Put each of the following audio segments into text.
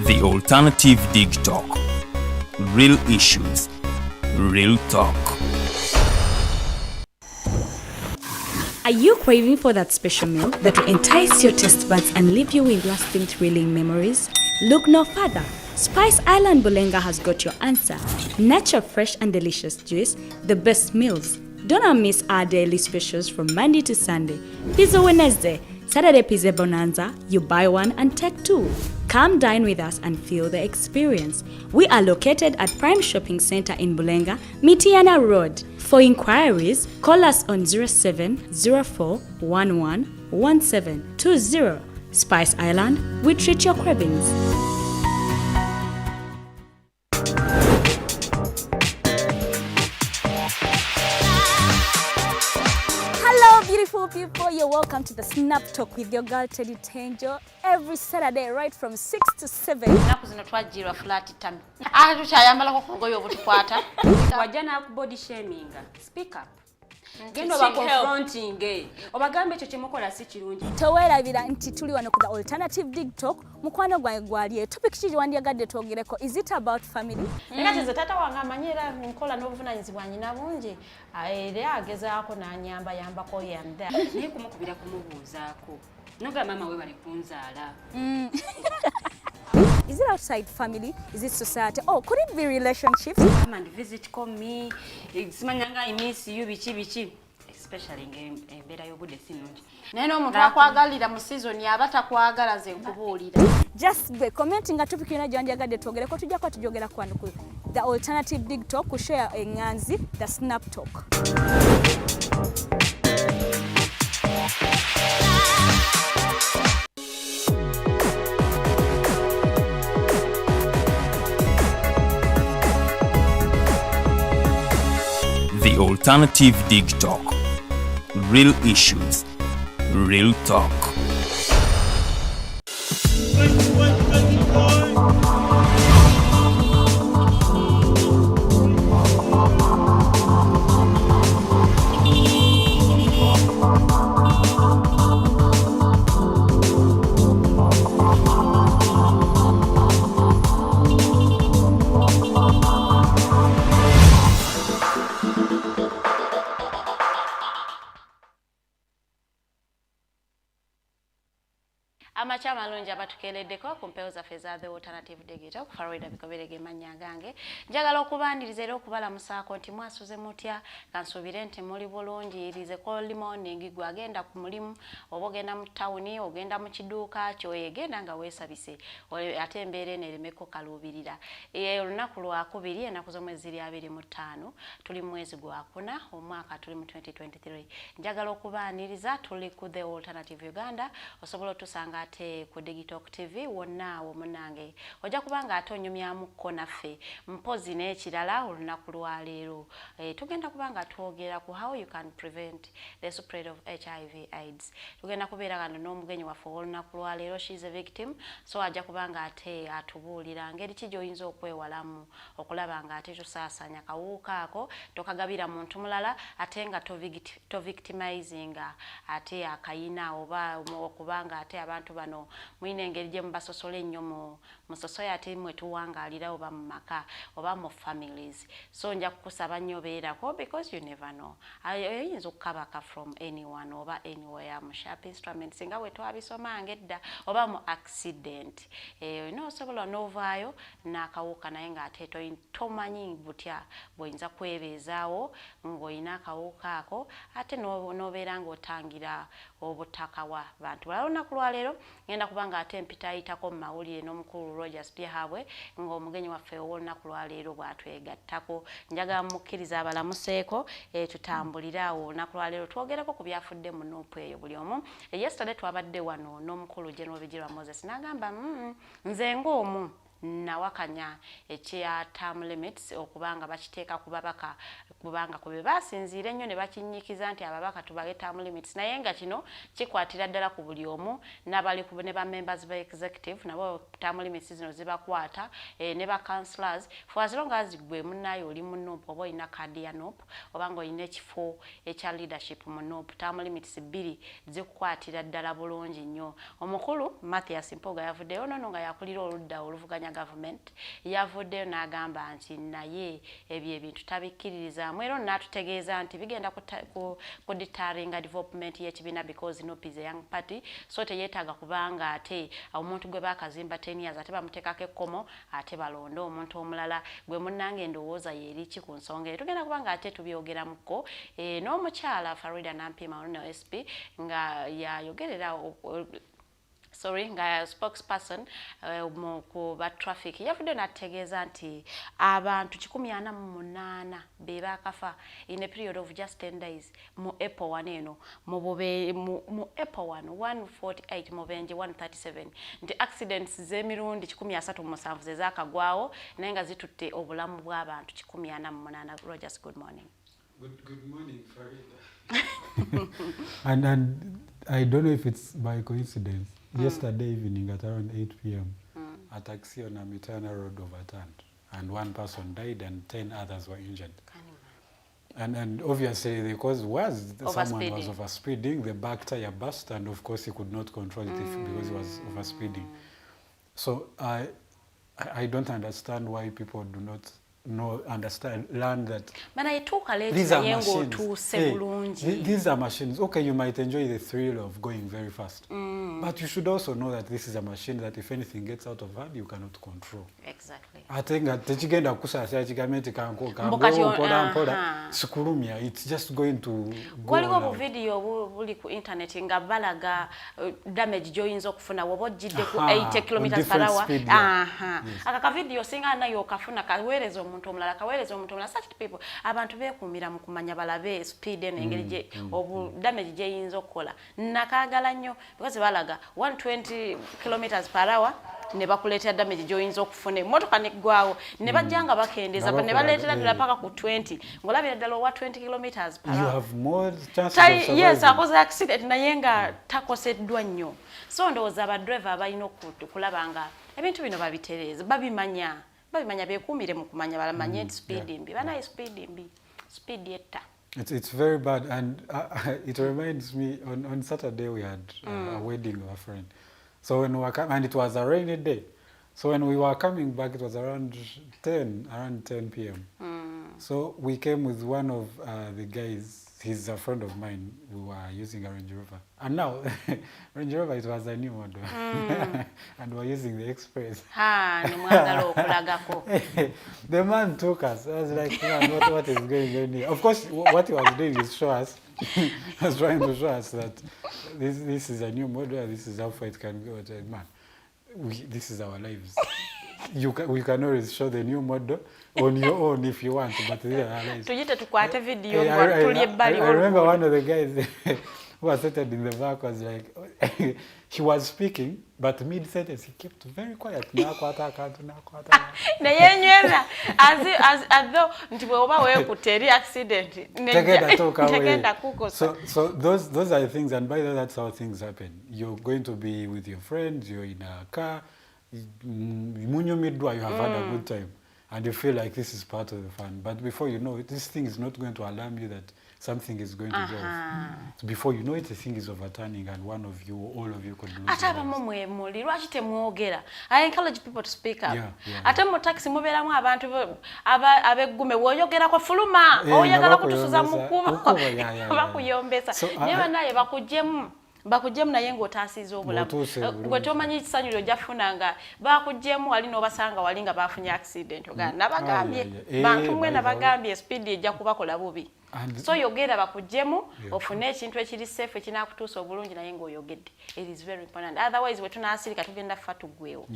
The alternative Digitalk. Real issues, real talk. Are you craving for that special meal that will entice your taste buds and leave you with lasting thrilling memories? Look no further. Spice Island Bulenga has got your answer. Natural, fresh and delicious juice, the best meals. Don't miss our daily specials from Monday to Sunday. Pizza Wednesday, Saturday Pizza Bonanza, you buy one and take two. Come dine with us and feel the experience. We are located at Prime Shopping Center in Bulenga, Mitiana Road. For inquiries, call us on 0704111720. Spice Island, we treat your cravings. Beautiful people, you're welcome to the Snap Talk with your girl Teddy Tenjo every Saturday right from 6 to 7. Nnaku zino twajjirwa flat tami. Tukyayambalako ku ngoye obutukwata. Wajana ku body shaming. Speak up. Gendo ba confronting. Obagambe ekyo kyemukola si kirungi. Towerabira nti tuli wano ku the alternative Digitalk. Mukwano gwange gwaliye. Topic kiri wandyagadde twogereko. Is it about family? Ngati ze tata wange amanyira nkola n'obuvunanyizibwa nyina bungi. Era agezaako n'anyamba yambako yanda. Naye kumukubira kumubuuzaako. Noga mama we bali kunzaala. Is it outside family? Is it society? Oh, could it be relationships? Come and visit, call me. Simanyanga I miss you bichi. Especially embeera y'obudde sinungi. Naye n'omuntu akwagalira mu season yaba takwagala ze nkubuulira. Just be commenting at topic yona gyandyagadde twogereko tujja kwa tujogera kwano ku the alternative Digitalk ku share enganzi the Snap Talk. The alternative Digitalk. Real issues, real talk. Amachama alungi abatukeeleddeko ku mpewo zaffe za the alternative Digital ku Florida bikoberege mannya gange. Njagala okubaaniriza era okubalamusaako nti mwasuze mutya kansuubire nti muli bulungi irize early morning gwe agenda ku mulimu oba ogenda mu tawuni ogenda mu kiduuka kyoyegenda nga weesabise ate embeera eno eremeko kaluubirira. Olunaku lwakubiri ennaku z'omwezi 25 tuli mu mwezi gwa kuna omwaka tuli mu 2023. Njagala okubaaniriza tuli ku the alternative Uganda osobola otusanga ate ku Digitalk TV wonna omunange ojja kubanga ate onyumyamukko naffe mpozi n'ekirala olunaku lwa leero tugenda kubanga twogera ku how you can prevent the spread of HIV AIDS. Tugenda kubeera kano n'omugenyi waffe olunaku lwa leero, she is a victim, so ajja kubanga ate atubuulira ngeri ki gy'oyinza okwewalamu okulaba nga ate tusaasanya kawuka ako tokagabira muntu mulala ate nga to victimizinga ate akayina oba okubanga ate abantu bano mwine engeri gye mubasosola ennyo mu society mwe tuwangaalira oba mu maka oba mu families. So nja kukusaba nnyo beerako because you never know. Oyinza okukabaka from anyone oba anywhere mu sharp instruments nga bwe twabisomanga edda oba mu accident. Osobola n'ovaayo n'akawuka naye ng'ate tomanyi butya bw'oyinza kwebeezaawo ng'olina akawuka ako ate n'obeera ng'otangira obutakawa bantu balala. Olunaku lwa leero ngenda kubanga ate mpitayitako mu mawulire n'omukulu Rogers Piahabwe ng'omugenyi waffe ow'olunaku lwa leero bw'atwegattako. Njagala mukkiriza abalamuseeko tutambulira awo olunaku lwa leero twogereko ku byafudde mu Nuupu eyo buli omu. Yesterday twabadde wano n'omukulu General Vigirwa Moses n'agamba nze ng'omu nawakanya ekya term limits okubanga bakiteeka ku babaka kubanga ku bebasinziira ennyo ne bakinyikiza nti ababaka tubage term limits naye nga kino kikwatira ddala ku buli omu n'abali ku ne ba members ba executive nabo term limits zino zibakwata ne ba councillors for as long as gwe munnayo oli mu NOP oba olina kadde ya NOP obanga olina ekifo ekya leadership mu NOP term limits 2 zikukwatira ddala bulungi nnyo. Omukulu Mathias Mpoga yavuddeyo nono nga yakulira oludda oluvuganya government yavuddeyo n'agamba nti naye ebyo ebintu tabikkiririzaamu era n'atutegeeza nti bigenda ku deterringa development y'ekibiina because NOP is a young party so teyeetaaga kubanga ate omuntu gwe baakazimba 10 years ate bamuteekako ekkomo ate balonda omuntu omulala gwe munnange ndowooza yeeri ki ku nsonga eyo tugenda kubanga ate tubyogeramuko n'omukyala Farida Nampima ono SP nga yayogerera nga spokesperson ku ba traffic yavudde n'ategeeza nti abantu 148 be baakafa in a period of just 10 days mu April 1 eno mu April 148 mu benje 137 nti accidents z'emirundi 137 ze zaakagwawo naye nga zitutte obulamu bw'abantu 148. Rogers, good morning. Good morning, Farida. and I don't know if it's by coincidence. Yesterday evening at around 8 p.m., a taxi on Amitana Road overturned, and 1 person died and 10 others were injured. And obviously the cause was someone was overspeeding, the back tire burst, and of course he could not control it because he was overspeeding. So I don't understand why people do not learn that these are machines. These are machines. Okay, you might enjoy the thrill of going very fast, but you should also know that this is a machine that if anything gets out of hand, you cannot control. Exactly. I think that it's just going to go waliwo video buli ku internet nga balaga damage joyinza okufuna wobo jidde ku 80 km/h. Aka video singa nayo kafuna kawerezo omuntu omulala such people abantu beekuumira mu kumanya balabe speed engeri gye obu damage gyeyinza okukola nakaagala nnyo because balaga 120 km/h ne bakuleetera damage gy'oyinza okufuna emmotoka neggwawo ne bajjanga bakendeeza ne baleetera ddala paka ku 20 ng'olabira ddala owa 20 km/h. You have more chances of surviving. Yes, akoze accident naye nga takoseddwa nnyo. So ndowooza abadriver abalina okulaba nga ebintu bino babitereeza babimanya beekuumire mu kumanya balamanye speed mbi banaye speed mbi speed yetta. It's very bad, and it reminds me on Saturday we had a wedding of a friend. So when we were coming, and it was a rainy day, so when we were coming back, it was around 10 p.m. So we came with one of the guys. He's a friend of mine. We were using a Range Rover, and now Range Rover, it was a new model, and we're using the Express. The man took us. I was like, man, what is going on here? Of course, what he was doing is show us. He was trying to show us that this is a new model. This is how far it can go. Man, this is our lives. We can always show the new model on your own if you want, but these are our lives. I remember one of the guys who was seated in the back was like, he was speaking, but mid-sentence he kept very quiet. So those are the things, and by the way, that's how things happen. You're going to be with your friends, you're in a car, you have had a good time, and you feel like this is part of the fun. But before you know it, this thing is not going to alarm you that something is going to go off. So before you know it, the thing is overturning, and one of you, all of you could lose your lives. I encourage people to speak up. Ate mu taxi mubeeramu abantu abegume woyogera kwa fuluma oyagala kutusuza mukuba bakuyombesa neba naye bakujjemu naye ng'otaasiza obulamu gwe tomanyi ekisanyu ly'ojafunanga bakujjemu wali n'obasanga wali nga bafunye accident nabagambye bantu mwe nabagambye speed ejja kubakola bubi so yogera bakujjemu ofune ekintu ekiri safe ekinaakutuusa obulungi naye ng'oyogedde. It is very important, otherwise we tunaasirika tugenda ffa tuggwewo.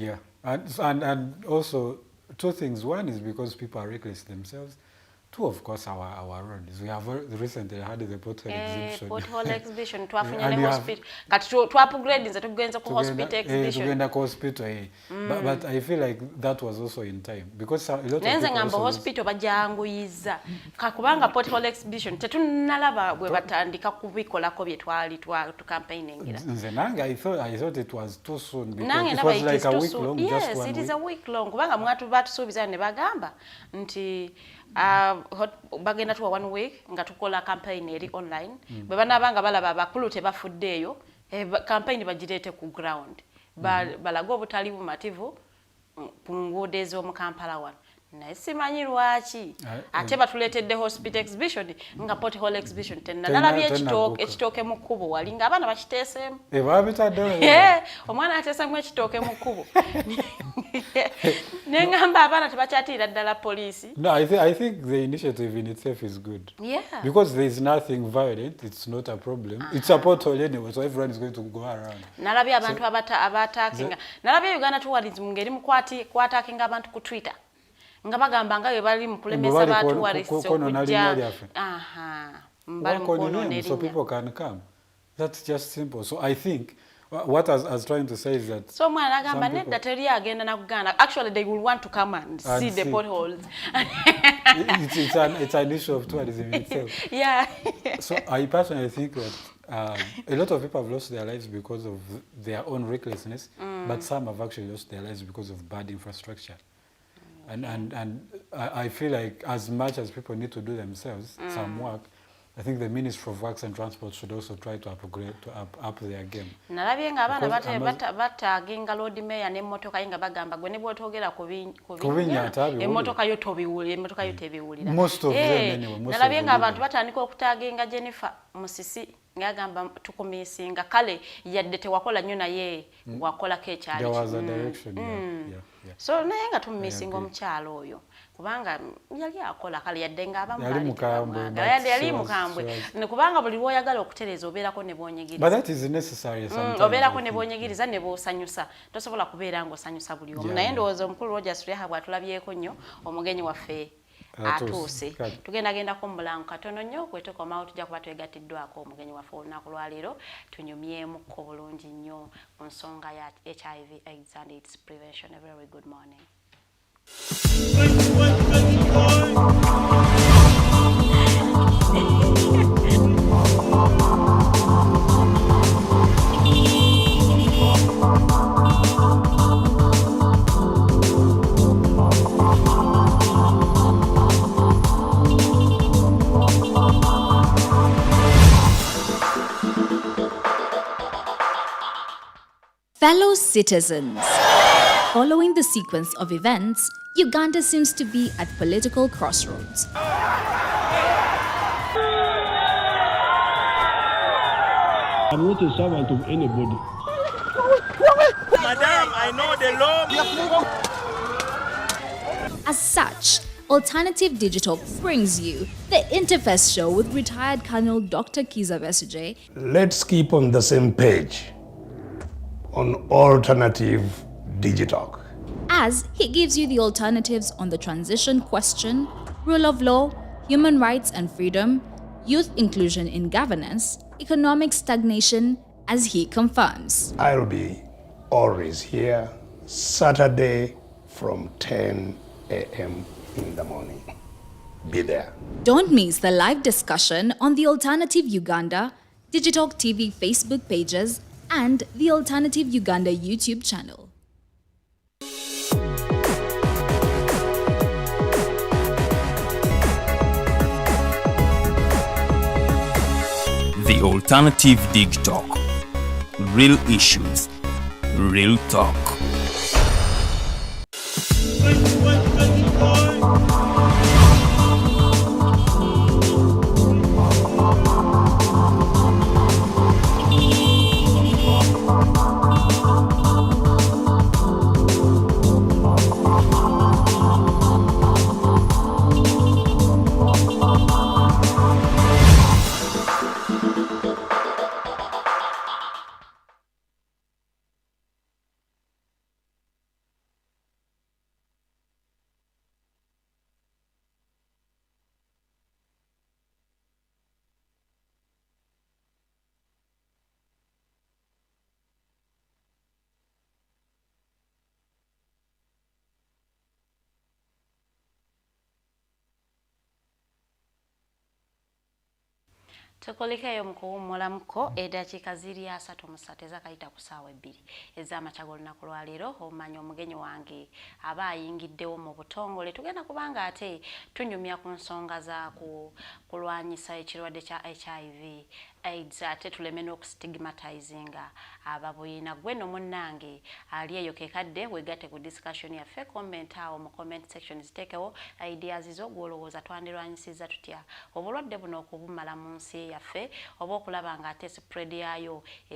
And also two things. One is because people are reckless themselves, Two, of course, our roads. We have recently had the pothole exhibition. Pothole exhibition. Twafunye And ne you have- hospital. Kati twaupgrade nze tugenza ku hospital exhibition. Tugenda ku hospital. But I feel like that was also in time because a lot of Nenze people ngamba also hospital bajanguyiza. Kakubanga pothole exhibition tetunalaba bwe batandika kubikolako bye twali tu campaigningira. Nze nange I thought it was too soon because Nange it naba was like a week long. Yes, just 1 it week. is a week long. Kubanga mwatu batusuubiza ne bagamba nti bagenda tuwa 1 week nga tukola campaign eri online. Bwe banabanga balaba abakulu tebafuddeeyo campaign bagireete ku ground. Balaga obutali bumativu ku nguudo ez'omu Kampala wano. Naye simanyi lwaki ate batuleetedde hospital exhibition nga pothole exhibition tennalabye ekitooke mu kkubo wali ng'abaana bakiteeseemu. Omwana ateesemu ekitooke mu kkubo ne ngamba abaana tebakyatiira ddala poliisi. No, I think the initiative in itself is good. Yeah. Because there is nothing violent, it's not a problem. It's a pothole anyway, so everyone is going to go around. Nalabye abantu abataakinga. Nalabye Uganda tourism ngeri mu kwataakinga abantu ku Twitter. Nga bagamba nga bwe bali mu kulemesa ba tourists okujja. Mbali mu kwonoona so people can come. That's just simple. So I think what I was trying to say is that so mwana agamba nedda teri agenda na kuganda. Actually they will want to come and see the potholes. it's an issue of tourism in itself. Yeah. So I personally think that a lot of people have lost their lives because of their own recklessness, but some have actually lost their lives because of bad infrastructure. And I feel like as much as people need to do themselves some work, I think the Ministry of Works and Transport should also try to upgrade up their game. Nalabye nga abaana bataaginga Lord Mayor n'emmotoka ye nga bagamba gwe ne bw'otogera kubinya emmotoka yo tobiwulira, emmotoka yo tebiwulira. Most of them anyway. Nalabye nga abantu batandika okutaaginga Jennifer Musisi ngagamba tukumisinga kale yadde tewakola nnyo naye wakolako ekyali. There was a direction, yeah. So naye nga tumumisinga omukyalo oyo kubanga yali akola kale yadde nga abamu yali mukambwe kubanga buli lw'oyagala okutereeza obeerako ne bw'onyigiriza. But that is necessary sometimes. Obeerako ne bw'onyigiriza ne bw'osanyusa. Tosobola kubeera ng'osanyusa buli omu. Naye ndowooza omukulu Rogers Reha bw'atulabyeko nnyo omugenyi waffe atuuse. Tugendagendako mu mulango katono nnyo kwe tukomawo tujja kuba twegattiddwako omugenyi waffe olunaku lwaleero tunyumyemukko bulungi nnyo ku nsonga ya HIV AIDS and its prevention. A very good morning. Fellow citizens, following the sequence of events, Uganda seems to be at political crossroads. I'm not a servant of anybody. Madam, I know the law. As such, Alternative Digitalk brings you the Interface Show with retired Colonel Dr. Kiza Besuje. Let's keep on the same page on Alternative Digitalk, as he gives you the alternatives on the transition question, rule of law, human rights and freedom, youth inclusion in governance, economic stagnation, as he confirms. I'll be always here Saturday from 10 a.m. in the morning. Be there. Don't miss the live discussion on the Alternative Uganda, Digitalk TV Facebook pages, and the Alternative Uganda YouTube channel. The Alternative Digitalk. Real issues, real talk. Tukolekayo mu kuwummulamuko eddakiika ziri 33 ezakayita ku ssaawa 2 ez'amakya g'olunaku lwa leero. Omanyi omugenyi wange aba ayingiddewo mu butongole. Tugenda kubanga ate tunyumya ku nsonga za kulwanyisa ekirwadde kya HIV AIDS, ate tuleme n'okustigmatizinga ababuyina. Gwe no munnange ali eyo ke kadde weegatte ku discussion yaffe, comment awo mu comment section ziteekewo ideas zo gw'olowooza twandirwanyisizza tutya obulwadde buno okubumala mu nsi yaffe, oba okulaba nga ate spread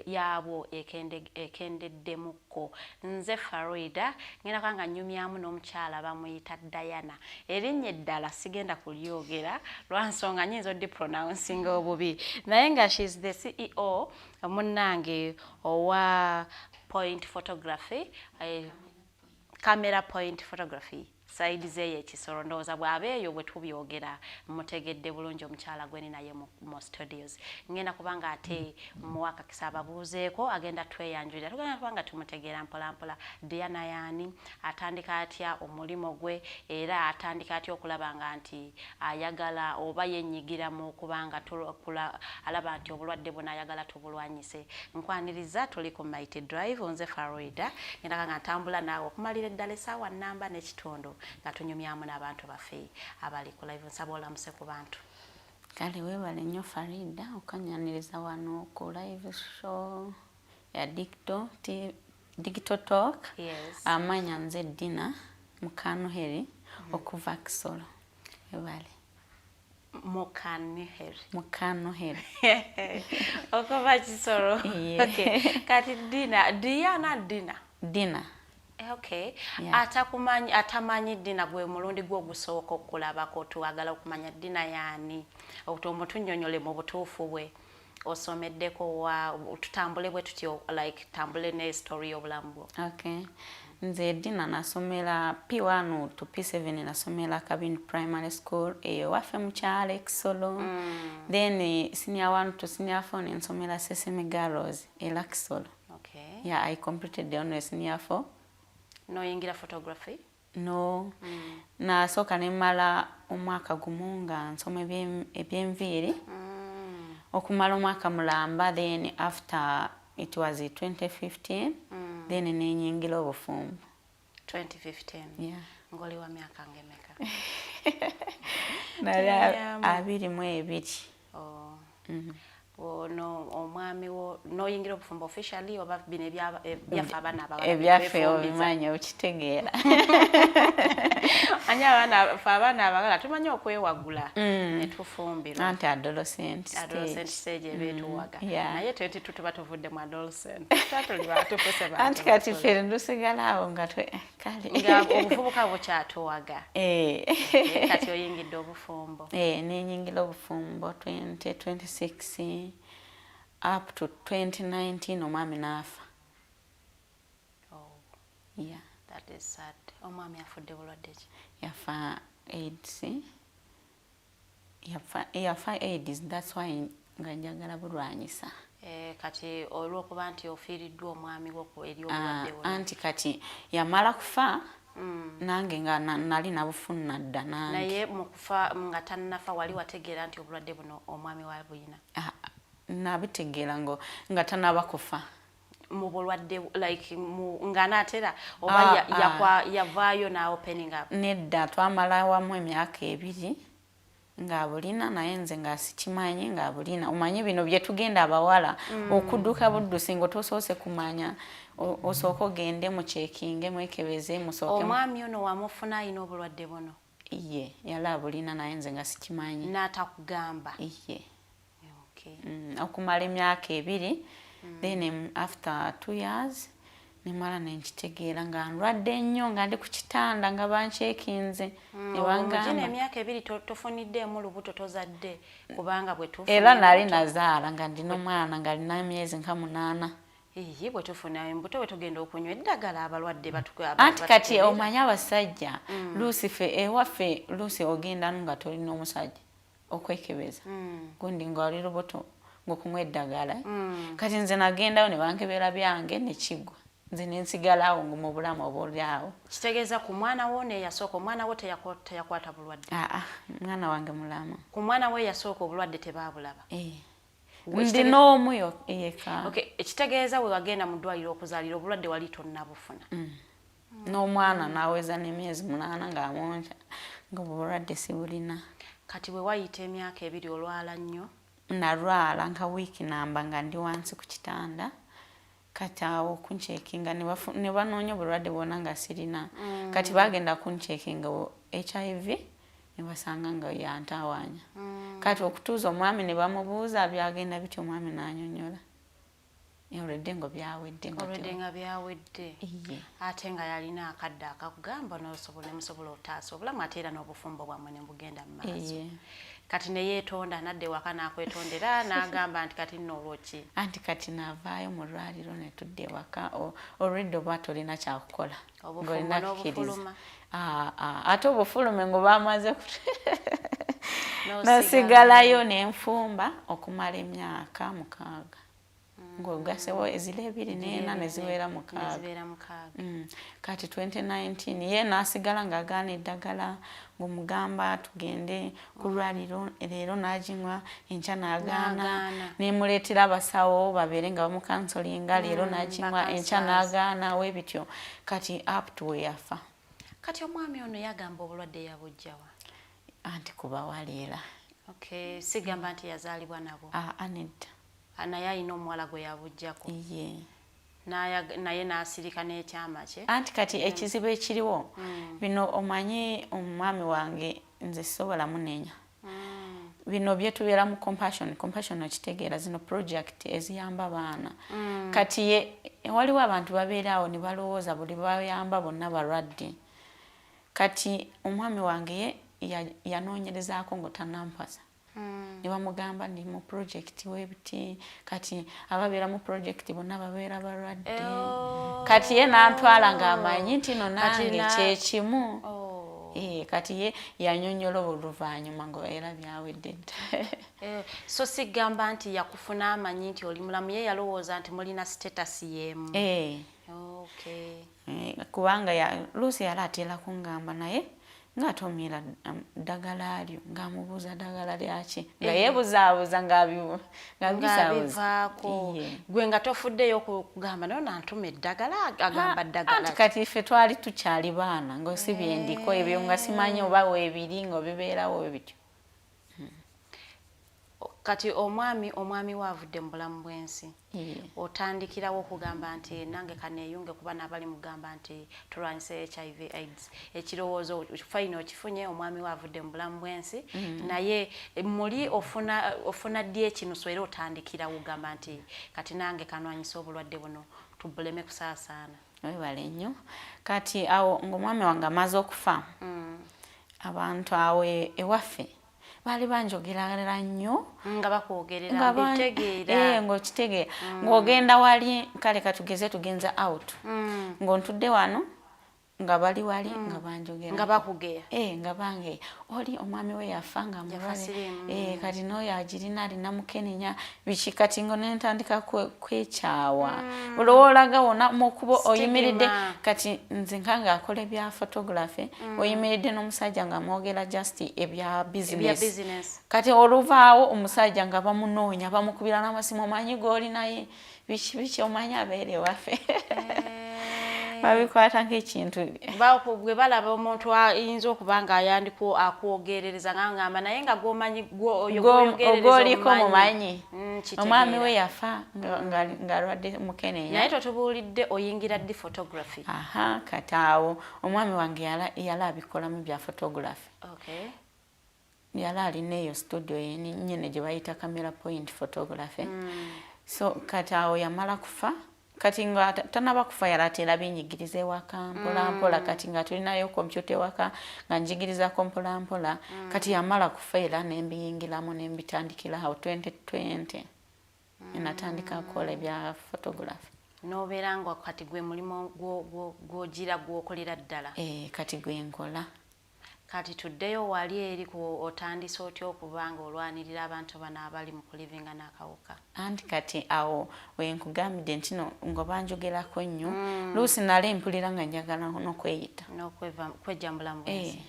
yaabwo ekendeddemukko. Nze Farida ngenda kwanga nyumyamu n'omukyala bamuyita Dinah. Erinnya eddala sigenda kulyogera lwa nsonga nnyinza odipronouncing obubi, naye nga she's the CEO munnange owa point photography, camera point photography side zeye ekisoro. Ndowooza bw'abeeyo bwe tubyogera mutegedde bulungi omukyala gweni naye mu studios. Ngenda kubanga ate muwakakisa ababuuzeeko agenda tweyanjulira. Tugenda kubanga tumutegeera mpolampola Dinah yaani, atandika atya omulimu gwe, era atandika atya okulabanga nti ayagala oba yenyigira mu kubanga alaba nti obulwadde buno ayagala tubulwanyise. Nkwaniriza tuli ku Mighty Drive, nze Farida ngenda kanga ntambula naawe okumalira eddala essaawa nnamba n'ekitundu nga tunyumyamu n'abantu baffe abali ku live. Nsaba olamuse ku bantu. Kale weebale nnyo Farida okanyaniriza wano ku live show ya Digitalk. Yes. Amanya nze Dinah mukanoheri okuva Kisoro. Weebale. Mukanoheri. Okuva Kisoro. Yeah. Okay. Kati Dinah. Okay. Yeah. Atamanyi Dinah gwe mulundi gwo ogusooka okulabako tuwagala okumanya Dinah yaani. Obutombo tunnyonnyole mu butuufu bwe. Osomeddeko tutambule bwe tutyo, like tambule ne story y'obulamu bwo. Okay. Nze Dinah nasomera P1 to P7 nasomera Kabini Primary School eyo waffe mu kyalo Kisoro. Then senior 1 to senior 4 nsomera Sesame Girls era Kisoro. Okay. Yeah, I completed the honors senior 4. No yingira photography? No. Nasooka ne mmala omwaka gumu nga nsoma eby'enviiri. Okumala omwaka mulamba, then after it was 2015, then nenyingira obufumbo. 2015? Yeah. Ngoli wa myaka ngemeka? Nali 22. Oh. No omwami wo no yingira obufumbo officially oba bino ebyafa abaana abawala ebyaffe obimanya okitegeera. Anya abaana abagala tumanyi okwewagula ne tufumbirwa anti adolescent stage ebeetuwaga naye tweti tuba tuvudde mu adolescent tatuli batupuse bantu anti kati ffe ndusigala awo nga kale nga obuvubuka bukyatuwaga kati oyingidde obufumbo nenyingira obufumbo 2026 up to 2019 omwami naafa. Yeah, that is sad. Omwami afudde bulwadde ki? Yafa AIDS. Yafa AIDS, that's why nga njagala bulwanyisa. Kati olw'okuba nti ofiiriddwa omwami wo eri obulwadde buno. Anti kati yamala kufa nange nga nali nabufuna nadda nange. Naye mu kufa nga tannafa wali wategeera nti obulwadde buno omwami wa buyina? Nabitegeera nga tanaba kufa. Mu bulwadde like nga naatera oba yavaayo na opening up? Nedda twamala wamu emyaka 2 nga alina naye nze nga sikimanyi nga alina. Omanyi bino bye tugenda abawala okudduka buddusi ngo tosoose kumanya osooka ogende mu checking mwekebeze musooke. Omwami ono wamufuna alina obulwadde buno? Iye yali abulina naye nze nga sikimanyi. N'atakugamba? Iye. Okay. Okumala emyaka 2 then after 2 years nemala nenkitegeera nga ndwadde nnyo nga ndi ku kitanda nga bancekinze nebangamba emyaka 2 tofuniddeemu lubuto tozadde kubanga bwe tufuna era nali nazaala nga ndina omwana nga alina emyezi nka 8. Ye bwe tufuna embuto bwe tugenda okunywa eddagala abalwadde batugaba. Anti kati omanyi abasajja Lucifer ewaffe Lucy ogenda nga tolina omusajja okwekebeza gundi nga oli lubuto ng'okunywa eddagala. Kati nze nagendayo ne bankebera byange ne kigwa. Nze nensigalawo mu bulamu obulyawo. Kitegeeza ku mwana wo ne yasooka omwana wo teyakwata bulwadde? Mwana wange mulamu. Ku mwana we yasooka obulwadde tebaabulaba? ndina omu yekka. Okay, ekitegeeza we wagenda mu ddwaliro okuzaalira obulwadde wali tonnabufuna. N'omwana n'aweza n'emyezi 8 ng'amwonsa ng'obulwadde sibulina. Kati we wayita emyaka 2 olwala nnyo? Nalwala nka wiiki namba nga ndi wansi ku kitanda. Kati awo kuncekinga ne banoonya obulwadde bwonna nga sirina. Kati bagenda kuncekinga HIV ne basanga nga yantawaanya. Kati okutuuza omwami ne bamubuuza byagenda bityo omwami n'anyonyola. Olwedde ngo byawedde nga byawedde. Ate nga yalina akadde akakugamba nemusobola otaasa obulamu ate era n'obufumbo bwammwe ne bugenda mu maaso. Kati ne yeetonda nadde waka n'akwetondera n'agamba nti kati nno olwoki. Anti kati n'avaayo mu ddwaliro ne tudde waka olwedde oba tolina kyakukola. Obufumbo n'obufuluma. Ate obufulume ngo bamaze nasigalayo n'enfumba okumala emyaka 6. Ng'ogasewo ezira 2 n'ena ne ziwera 6. Kati 2019 ye n'asigala ng'agaana eddagala ng'omugamba tugende ku lwaliro leero n'aginywa enkya n'agaana nemuleetera abasawo babeere nga bamukansolinga leero n'aginywa enkya n'agaana we bityo kati up to we yafa. Kati omwami ono yagamba obulwadde yabujjawa? Anti kuba waleera. Okay, sigamba nti yazaalibwa nabo. Nedda. Naye alina omuwala gwe yabujjako. Naye n'asirika n'ekyama kye. Anti kati ekizibu ekiriwo bino omanyi omwami wange nze sobola munenya. Bino byetubeera mu compassion okitegeera zino project eziyamba abaana. Kati waliwo abantu babeerawo ne balowooza buli bayamba bonna balwadde. Kati omwami wange yanoonyerezaako ngo tannampasa. Ne bamugamba ndi mu project webiti kati ababeera mu project bonna babeera balwadde. Kati ye n'antwala ng'amanyi nti no nange kyekimu. Kati ye yanyonyola oluvannyuma ngo era byawedde dda. So sigamba nti yakufuna amanyi nti oli mulamu, ye yalowooza nti mulina status y'emu. Kubanga Lucy yali ateera kungamba naye ng'atomera ddagala lyo ng'amubuuza ddagala lyaki nga yeebuzaabuza ng'abivaako. Gwe nga tofuddeyo kugamba nayo nantuma eddagala agamba ddagala. Anti kati ffe twali tukyali baana ng'osibye endiko ebyo nga simanyi oba weebiri ng'obibeerawo bityo. Kati omwami waavudde mu bulamu bw'ensi. Otandikirawo okugamba nti nange kaneeyunge kuba n'abali mugamba nti tulwanyise HIV AIDS. Ekirowoozo fayina okifunye omwami waavudde mu bulamu bw'ensi. Naye muli ofuna ddi ekinuso era otandikirawo ogamba nti kati nange kanwanyise obulwadde buno tubuleme kusaasaana. Webale nnyo. Kati awo ng'omwami wange amaze okufa abantu awo ewaffe bali banjogerera nnyo nga bakwogerera bitegeera ng'okitegeera ng'ogenda wali kale katugeze tugenza out ng'ontudde wano nga bali wali nga banjogera nga bakugeya nga bange oli omwami we yafa nga mulwale kati n'oyo agirina alina mukenenya biki kati ngo nentandika kwekyawa olowolaga wona mukubo oyimiridde kati nze nkanga akola ebya photography oyimiridde n'omusajja nga mwogera just ebya business kati oluvaawo omusajja nga bamunoonya bamukubira n'amasimu omanyi g'oli naye biki omanyi abeere waffe babikwata nk'ekintu gwe balaba omuntu ayinza okuba nga ayandiko akwogerereza ng'angamba naye nga gwomanyi ogwoliko mumanyi omwami we yafa ng'alwadde mukenenya naye totubuulidde oyingira ddi photography. Kati awo omwami wange yali abikolamu bya photography. Yali alina eyo studio nyine gye bayita camera point photography. So kati awo yamala kufa kati nga tanaba kufa yalatera binyigirize waka mpola kati nga tulinayo kompyuta waka nga njigiriza mpola kati yamala kufa era nembiyingiramu nembitandikira awo 2020 natandika kukola ebya photography. Nobeera nga kati gwe mulimo gwogira gwokolera ddala. Kati gwe nkola. Kati tuddeyo wali eri otandise otya okuba nga olwanirira abantu bano abali mu kulivinga n'akawuka. Anti kati awo wenkugambidde nti no nga banjogerako nnyo Lucy nali mpulira nga njagala n'okweyita kwejjambula mu bwensi.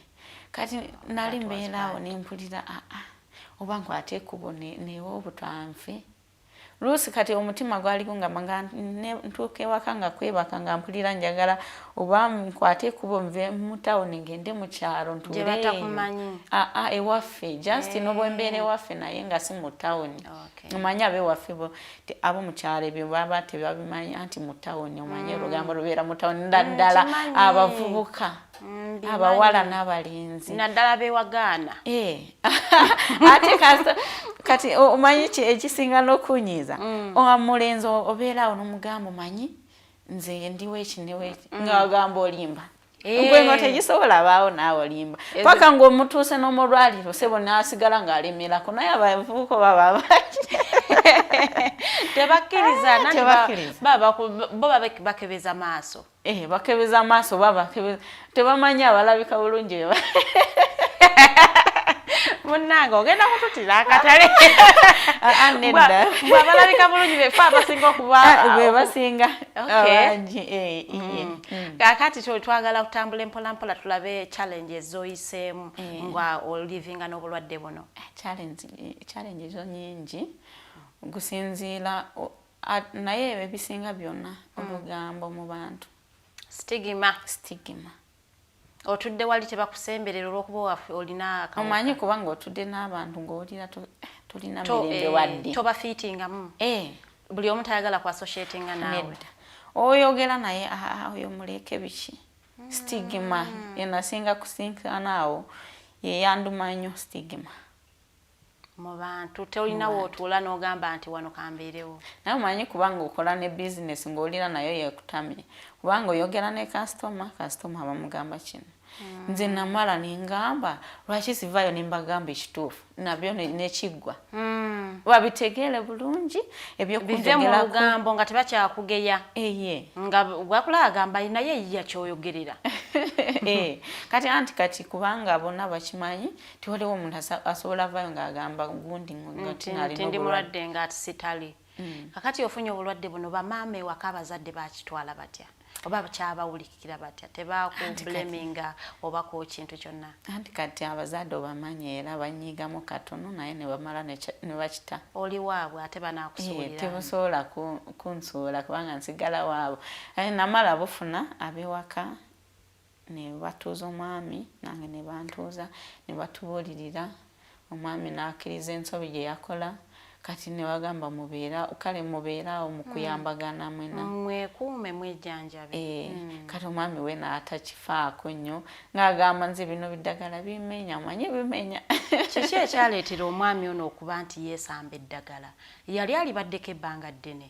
Kati nali mbeeraawo nempulira oba nkwate ekkubo neewe obutwanfe Luusi kati omutima gwaliko nga ntuuka ewaka nga kwebaka nga mpulira njagala oba nkwate ekubo nve mu tawuni ngende mu kyalo ntuuleeyo ewaffe just n'obwembeera ewaffe naye nga si mu tawuni omanyi ab'ewaffe abo mu kyalo ebyo baba tebabimanyi anti mu tawuni omanyi olugambo lubeera mu tawuni naddala abavubuka abawala n'abalenzi naddala bewagaana ate kati omanyi ekisinga n'okunyiiza omulenzi obeeraawo n'omugamba omanyi nze ndiwo eki neweki nga wagamba olimba gwe nga tegisobola baawo naawe olimba paka ng'omutuuse n'omulwaliro sebo n'asigala ng'alemerako naye abavubuka baba tebakkiriza bo bakebeza maaso bakebeza maaso tebamanyi abalabika bulungi munnange ogenda kututira akatale bwabalabika bulungi befe abasinga okuba be basinga kakati twagala kutambula mpolampola tulabe challenge ezoyiseemu nga olivinga n'obulwadde buno. Challenge zo nyingi gusinziira naye ebisinga byonna olugambo mu bantu stigma otudde wali tebakusemberera olw'okuba waffe olina akawuka omanyi kubanga otudde n'abantu ng'olira tolina mirembe wadde tobafiitingamu buli omu tayagala ku associatinga naawe oyogera naye oyo muleke biki stigma yenasinga kusinkanaawo yeyanduma nnyo stigma mu bantu tolinawo otuula n'ogamba nti wano kambeerewo naye omanyi kubanga okola ne bizinesi ng'olira nayo yeekutamye kubanga oyogera ne kasitoma bamugamba kino nze namala nengamba lwaki sivaayo nembagamba ekituufu nabyo nekiggwa babitegeere bulungi bive mu lugambo nga tebakyakugeya nga gwakula agamba naye yiya kyoyogerera kati anti kati kubanga bonna bakimanyi tiwaliwo omuntu asobola vaayo ng'agamba gundi ndi mulwadde nga ati sitali kakati ofunye obulwadde buno bamaama ewaka abazadde bakitwala batya oba kyabawulikira batya tebakubleminga obako kintu kyonna anti kati abazadde obamanyi era banyiigamu katono naye ne bamala ne bakita oli waabwe ate banaakusuulira tebusobola kunsuula kubanga nsigala waabwe namala bufuna ab'ewaka ne batuuza omwami nange ne bantuuza ne batubuulirira omwami n'akkiriza ensobi gye yakola kati ne bagamba mubeeraawo mu kuyambagana mwena mwekuume mwejjanjabe kati omwami we n'atakifaako nnyo ng'agamba nze bino biddagala bimenya manyi bimenya kiki ekyaleetera omwami ono okuba nti yeesamba eddagala yali alibaddeko ebbanga ddene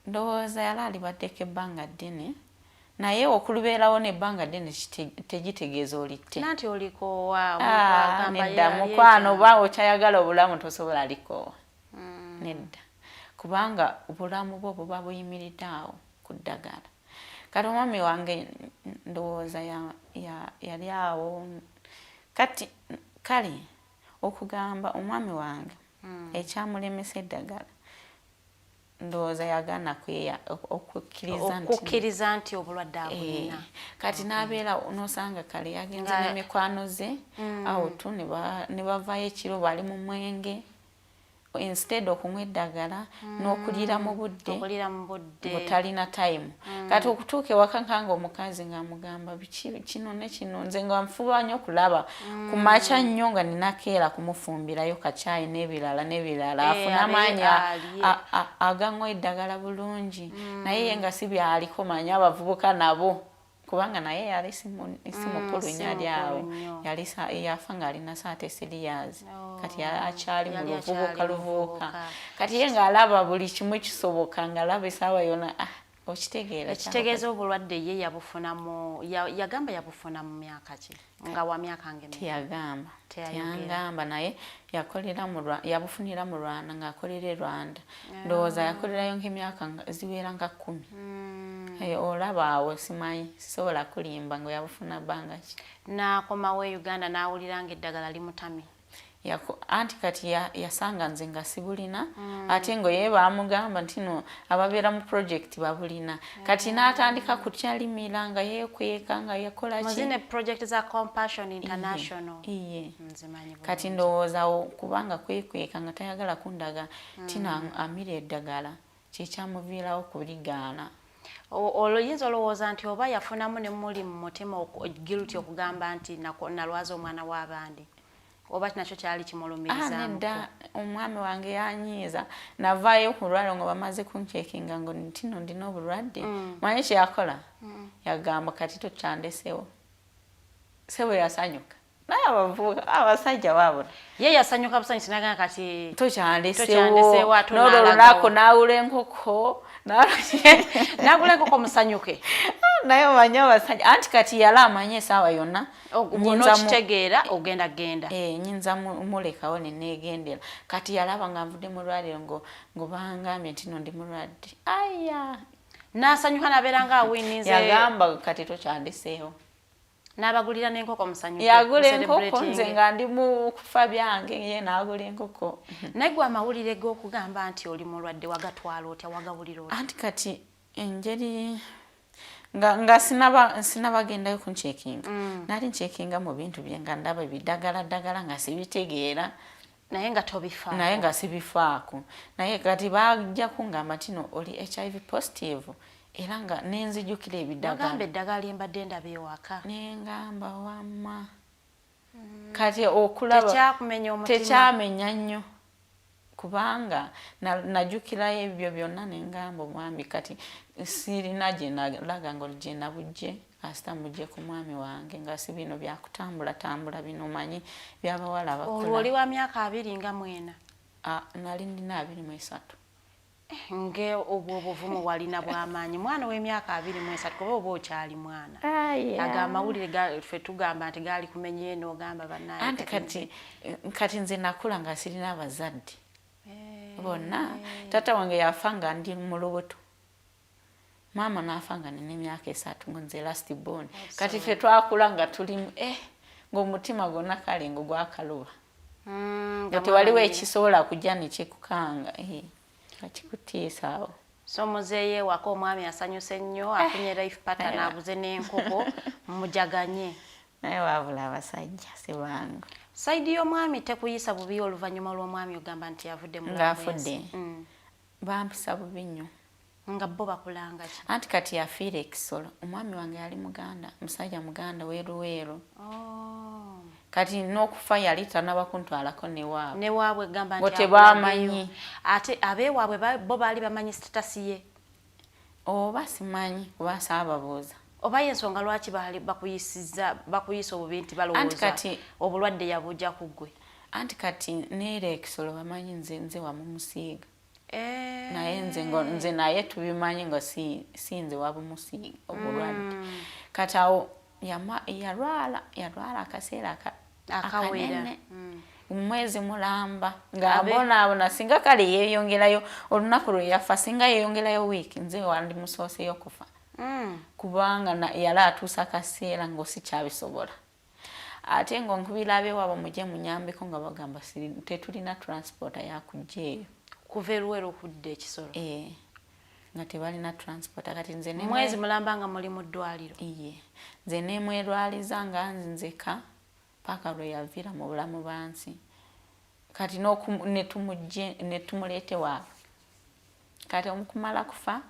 ndowooza yali alibaddeko ebbanga ddene naye okulubeerawo n'ebbanga ddene tegitegeeza olitte nanti olikoowa nedda mukwano oba okyayagala obulamu tosobola likoowa nedda kubanga obulamu bwo buba buyimiridde awo ku ddagala kati omwami wange ndowooza yali awo kati kale okugamba omwami wange ekyamulemesa eddagala ndowooza yagaana okukkiriza nti obulwadde abulina kati n'abeera n'osanga kale yagenze n'emikwano ze awotu ne bavaayo ekiro bali mu mwenge instead okunywa eddagala n'okulira mu budde butalina time kati okutuuka ewaka nkanga omukazi ng'amugamba kino ne kino nze nga nfuba nnyo okulaba ku makya nnyo nga ninakeera kumufumbirayo kacaayi n'ebirala afune amaanyi aganywa eddagala bulungi naye ye nga si byaliko manyi abavubuka nabo kubanga naye yali si mukulu nnyo ali awo yafa ng'alina 33 years kati akyali mu luvubuka kati ye ng'alaba buli kimu kisoboka ng'alaba essaawa yona ekitegeeza obulwadde ye yagamba yabufuna mu myaka ki nga wa myaka nge teyagamba naye yabufunira mu Rwanda ng'akolera e Rwanda ndowooza yakolerayo nk'emyaka ziwera nga 10 olaba awo simanyi sisobola kulimba nga yabufuna bbanga ki n'akomawo e Uganda n'awulira nga eddagala limutamye anti kati yasanga nze nga sibulina ate ngo ye bamugamba nti no ababeera mu project babulina kati n'atandika kutyalimira nga yeekweka nga yakola ki muzine project za Compassion International iye kati ndowooza kubanga kwekweka nga tayagala kundaga tina amira eddagala kyekyamuviirawo kuligaana oluyinza olowooza nti oba yafunamu ne muli mu mutima guilty okugamba nti nalwaza omwana w'abandi oba nakyo kyali kimulumiriza nedda omwami wange yanyiiza navaayo ku lwalo nga bamaze kuncekinga ngo ntino ndina obulwadde manyi kyeyakola yagamba kati tokyandesewo sebo yasanyuka naye abavubuka abasajja baabona ye yasanyuka busanyi sinagana kati tokyandesewo n'olwo lunaku naawula enkoko nagula enkoko musanyuke naye omanyi abasajja anti kati yali amanye esaawa yonna nokitegeera ogenda genda nyinza mulekawo neneegendera kati yalaba nga nvudde mu lwaliro ngo bangambye nti no ndi mulwadde aya n'asanyuka nabeera nga awinize yagamba kati tokyandeseewo n'abagulira n'enkoko musanyuke yagula enkoko nze nga ndi mu kufa byange ye n'agula enkoko naye gwe amawulire g'okugamba nti oli mulwadde wagatwala otya wagawulira otya anti kati engeri nga sinabagendayo kuncekinga nali ncekinga mu bintu bye nga ndaba biddagala nga sibitegeera naye nga sibifaako naye kati bajja kungamba tino oli HIV positive era nga nenzijukira ebiddagala eddagala lyembadde ndaba ewaka nengamba wamma kati okulaba tekyamenya nnyo kubanga najukirayo ebyo byonna nengamba omwami kati sirina gye nalaga ngo gye nabujje kasita mujje ku mwami wange nga si bino byakutambula bino manyi byabawala bakola olwo oli wa myaka 20 nga mwena nali ndina 23 nge obwo obuvumu walina bw'amaanyi mwana w'emyaka 23 kuba oba okyali mwana aga amawulire ffe tugamba nti gaali kumenya eno ogamba bannaye anti kati nze nakula nga sirina abazadde bonna tata wange yafa nga ndi mu lubuto maama n'afa nga nina emyaka 3 ngo nze last born kati ffe twakula nga tulimu ng'omutima gwonna kale ngo gwakaluba nga tewaliwo ekisobola kujja nekyekukanga akikutiisa awo so muzeeye waka omwami asanyuse nnyo afunye life pattern abuze n'enkoko mujaganye naye wabula abasajja si bangu saidi y'omwami tekuyisa bubi oluvannyuma lw'omwami ogamba nti yavudde mu ng'afudde bampisa bubi nnyo nga bo bakulanga ki anti kati yafiira ekisolo omwami wange yali muganda musajja muganda weeruweeru kati n'okufa yali tanabakuntwalako newaabwe gamba nti tebamanyi ate abeewaabwe bo baali bamanyi sitatasi ye oba simanyi kuba saababuuza oba y'ensonga lwaki bakuyisa obubi nti balowooza obulwadde yabujja ku ggwe anti kati neera ekisolo bamanyi nze wamumusiiga naye nze naye tubimanyi nga si nze wabumusiiga obulwadde kati awo yalwala akaseera akanene mwezi mulamba ng'abonaabona singa kale yeeyongerayo olunaku lwe yafa singa yeeyongerayo wiiki nze wandi musooseyo kufa kubanga yali atuusa akaseera ng'osi kyabisobola ate ng'onkubira abeewaabo mujje munyambeko nga bagamba tetulina transporta yakujja eyo kuva eruwero okudda ekisolo nga tebalina transporta kati nze mwezi mulamba nga muli mu ddwaliro nze nemwerwaliza nga nzeka paka lwe yaviira mu bulamu bwansi kati netumuleete waabwe kati omukumala kufa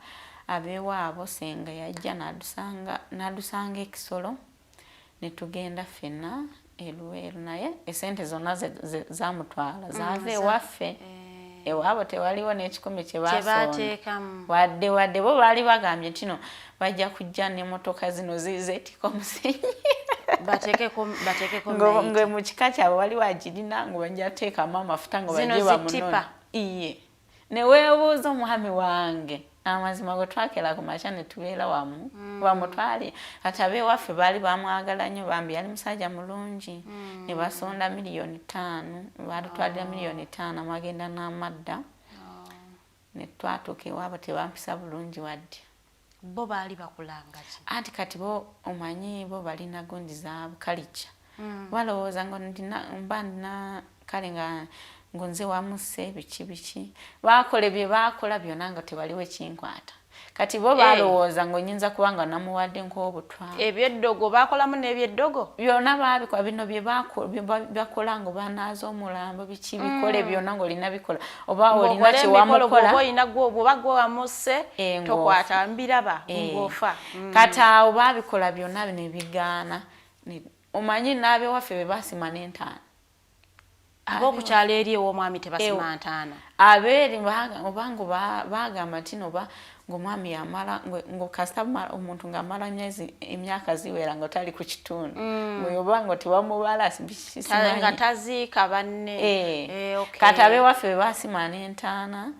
abeewaabo senga yajja n'adusanga ekisolo netugenda ffenna eruweeru naye esente zonna zamutwala zaava ewaffe ewaabo tewaliwo n'ekikumi kyebateekamu wadde bo baali bagambye ntino bajja kujja n'emmotoka zino zeetika omusenyi nga mu kika kyabwe wali wagirina nga bajja teekamu amafuta nga bajje bamunona iye neweebuuza omwami wange amazima gwe twakera ku makya ne tubeera wamu bamutwale ati abeewaffe baali bamwagala nnyo bambi yali musajja mulungi ne basonda $5,000,000 baatutwalira $5,000,000 amagenda n'amadda ne twatuuka ewaabo tebampisa bulungi wadde bo baali bakulanga ki anti kati bo omanyi bo balina gundi zaabwe kalica balowooza ngo mba ndina kale nga ngonze wamuse biki bakola bye bakola byonna nga tewaliwo ekinkwata kati bo balowooza ngo nyinza kubanga namuwadde nk'obutwa ebyeddogo bakolamu n'ebyeddogo byonna babikola bino bye bakola ngo banaaza omulambo biki bikole byonna ng'olina bikola oba olina kyewamukola oba gwe wamuse tokwata mbiraba ng'ofa kati awo babikola byonna bino ebigaana omanyi n'abewaffe be basima n'entaana ab'okukyalo eri ew'omwami tebasima ntaana abeeri obango bagamba nti noba ng'omwami yamala ng'okasita omuntu ng'amala emyaka ziwera ng'otali ku kitundu oba ngo tewamubala nga taziika banne kati abewaffe be basima n'entaana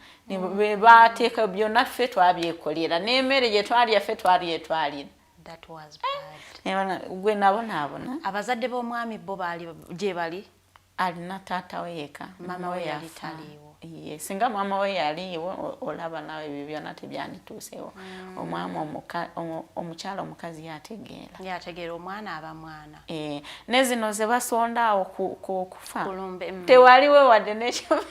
be bateeka byonna ffe twabyekolera n'emmere gye twalya ffe twali That was bad. Gwe nabonaabona abazadde b'omwami bo gye bali alina taata we yeka mama we yali taliiwo singa mama we yaliiwo olaba nawe ebyo byonna tebyandituusewo omwami omukyala omukazi yategeera omwana aba mwana ne zino ze basonda awo kufa tewaliwe wadde n'ekikome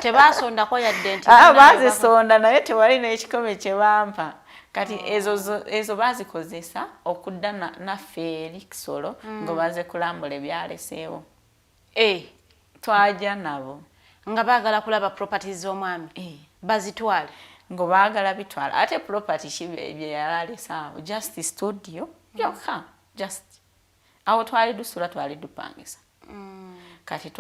tebasondako yadde nti bazisonda naye tewali n'ekikome kye bampa kati ezo bazikozesa okudda naffe eri Kisolo nga baze kulambula ebyaleseewo twajja nabo nga baagala kulaba properties z'omwami bazitwale ngo baagala bitwala ate property bye yalaleesaawo just studio yokka just awo twali dusula twali dupangisa kati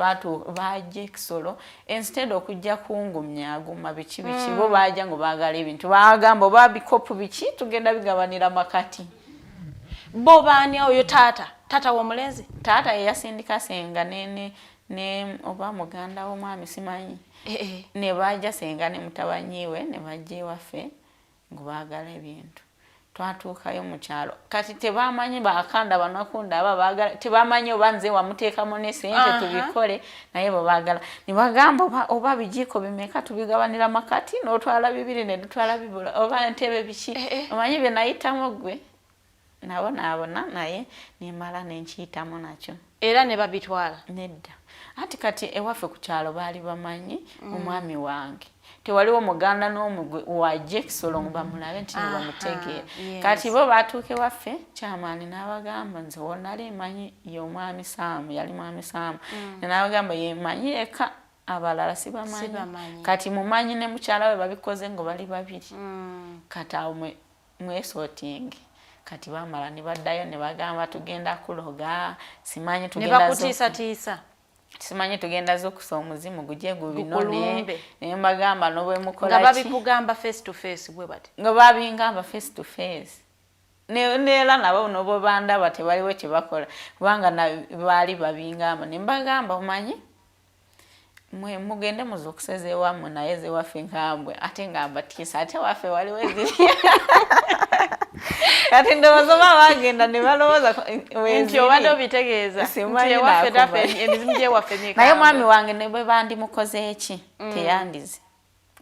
bajja Kisolo instead okujja kungumya aguma biki bo bajja ngo baagala ebintu bagamba oba bikopu biki tugenda bigabanira makati bo baani oyo taata w'omulenzi taata yeyasindika senga ne oba muganda w'omwami simanyi ne bajja senga ne mutabanyiwe ne bajja ewaffe ngo baagala ebintu twatuukayo mu kyalo kati tebamanyi bakanda banakunda aba baagala tebamanyi oba nze wamuteekamu ne sente tubikole naye bo baagala ne bagamba oba bijiiko bimeka tubigabanira makati n'otwala bibiri ne dutwala bibula oba entebe biki omanyi bye nayitamu gwe nabonaabona naye nemala nenkiyitamu nakyo era ne babitwala nedda ati kati ewaffe ku kyalo baali bamanyi omwami wange tewaliwo muganda n'omugwe wajja Kisolo ngo bamulabe nti ne bamutegeera kati bo batuuke waffe kyamaani n'abagamba nze wonali manyi y'omwami Saamu yali mwami Saamu n'abagamba yemanyi eka abalala sibamanyi kati mumanyi ne mukyala we babikoze ngo bali babiri kati awo mwesootingi kati bamala ne baddayo ne bagamba tugenda kuloga simanyi tugenda ne bakutiisatiisa simanyi tugenda zokusa omuzimu gujye gubinone ne mbagamba nobwe mukola nga babikugamba face to face bwe bati nga babingamba face to face neera nabo nobo bandaba tebaliwo kye bakola kubanga baali babingamba ne mbagamba omanyi mugende muzokuseza ewammwe naye ze waffe nkambwe ate ngamba tiisa ate waffe waliwo eziri kati ndowooza bagenda ne balowooza nti obadde obitegeeza emizimu gyewaffe naye omwami wange ne bwe bandimukoze eki teyandize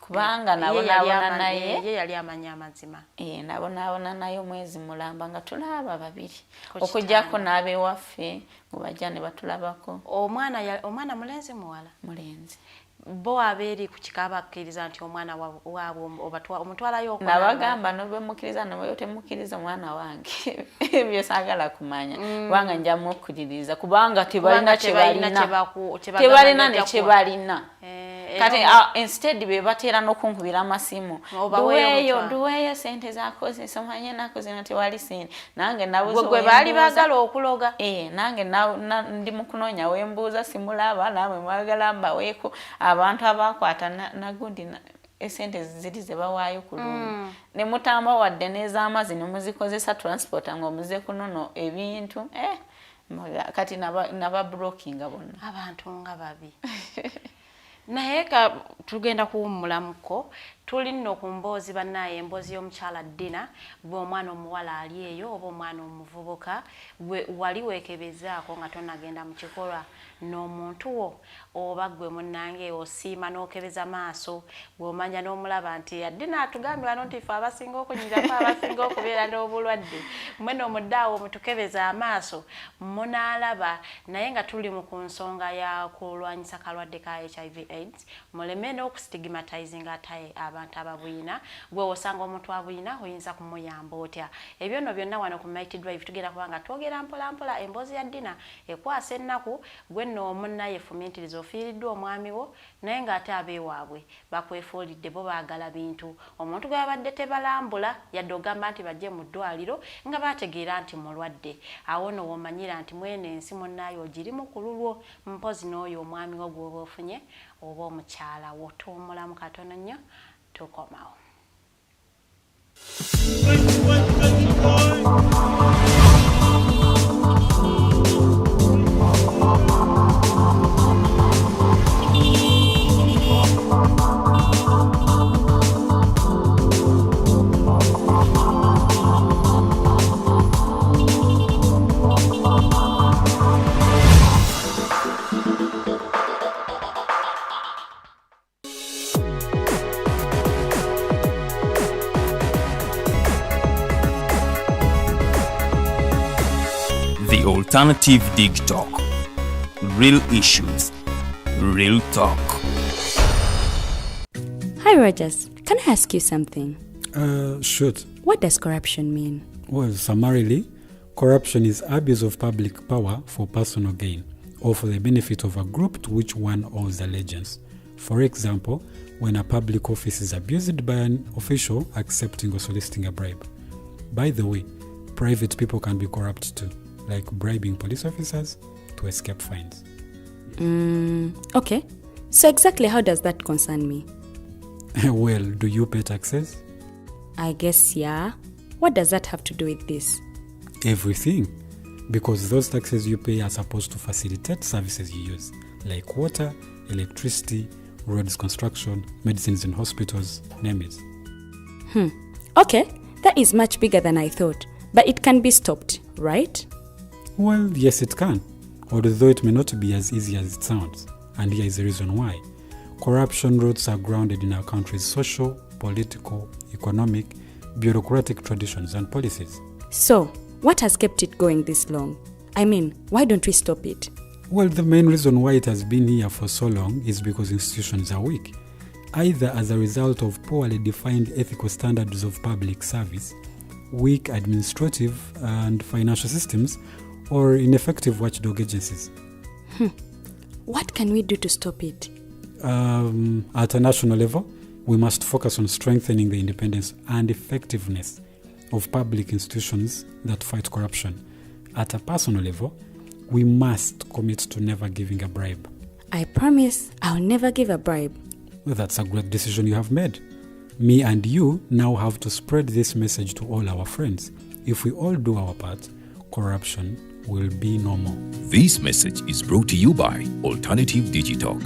kubanga nabonaabona naye ye yali amanyi amazima nabonaabona naye omwezi mulamba nga tulaba babiri okujjako n'abewaffe ngo bajja ne batulabako omwana mulenzi muwala mulenzi bo abeeri ku kika bakkiriza nti omwana waabwe omutwalayo nabagamba nobwe mukkiriza nobwe temukkiriza omwana wange ebyo saagala kumanya kubanga nja mukkiririza kubanga tebalina tebalina ne kyebalina kati instead be bateera n'okunkubira amasimu duweeyo sente zakozesa omanye nakoze na tewali sente nange gwe baali baagala okuloga nange ndi mu kunoonya wembuuza simulaba naamwe mwagala mbaweeko abantu abakwata nagundi esente ziri ze bawaayo ku lumu ne mutamba wadde n'ez'amazzi ne muzikozesa transport nga omuze kunono ebintu kati naba brokinga bonna abantu nga babi naye tugenda kuwummulamuko tuli nno ku mboozi bannaye, emboozi y'omukyala Dinah, gwe omwana omuwala ali eyo oba omwana omuvubuka wali weekebezaako nga tonnagenda mu kikolwa n'omuntu wo, oba gwe munnange osiima n'okebeza maaso bw'omanya n'omulaba nti Dinah atugambye wano nti ffe abasinga okunyirako abasinga okubeera n'obulwadde mweno omuddaawo mutukebeza amaaso munaalaba, naye nga tuli mu ku nsonga ya kulwanyisa kalwadde ka HIV/AIDS muleme n'okustigmatizing ate abantu ababuyina, gwe osanga omuntu abuyina oyinza kumuyamba otya. Ebyo nno byonna wano ku Mighty Drive tugenda kubanga twogera mpola mpola emboozi ya Dinah ekwasa ennaku, gwe nno omunnaye fumiitiriza ofiiriddwa omwami wo naye ng'ate abeewaabwe bakwefuulidde bo baagala bintu. Omuntu gwe babadde tebalambula yadde ogamba nti bajje mu ddwaliro nga bategeera nti mulwadde. Awo nno womanyira nti mwene ensi munnaayo ogirimu ku lulwo, mpozi n'oyo omwami wo gw'oba ofunye oba omukyala wo. Tuwummulamu katono nnyo tukomawo. The Alternative Digitalk. Real issues, real talk. Hi, Rogers. Can I ask you something? Shoot. What does corruption mean? Well, summarily, corruption is abuse of public power for personal gain or for the benefit of a group to which one owes allegiance. For example, when a public office is abused by an official accepting or soliciting a bribe. By the way, private people can be corrupt too, like bribing police officers to escape fines. Okay. So exactly how does that concern me? Well, do you pay taxes? I guess, yeah. What does that have to do with this? Everything. Because those taxes you pay are supposed to facilitate services you use, like water, electricity, roads construction, medicines in hospitals, name it. Okay, that is much bigger than I thought. But it can be stopped, right? Well, yes, it can, although it may not be as easy as it sounds. And here is the reason why. Corruption roots are grounded in our country's social, political, economic, bureaucratic traditions and policies. So, what has kept it going this long? I mean, why don't we stop it? Well, the main reason why it has been here for so long is because institutions are weak, either as a result of poorly defined ethical standards of public service, weak administrative and financial systems, or ineffective watchdog agencies. What can we do to stop it? At a national level, we must focus on strengthening the independence and effectiveness of public institutions that fight corruption. At a personal level, we must commit to never giving a bribe. I promise I'll never give a bribe. Well, that's a great decision you have made. Me and you now have to spread this message to all our friends. If we all do our part, corruption will be no more. This message is brought to you by Alternative Digitalk.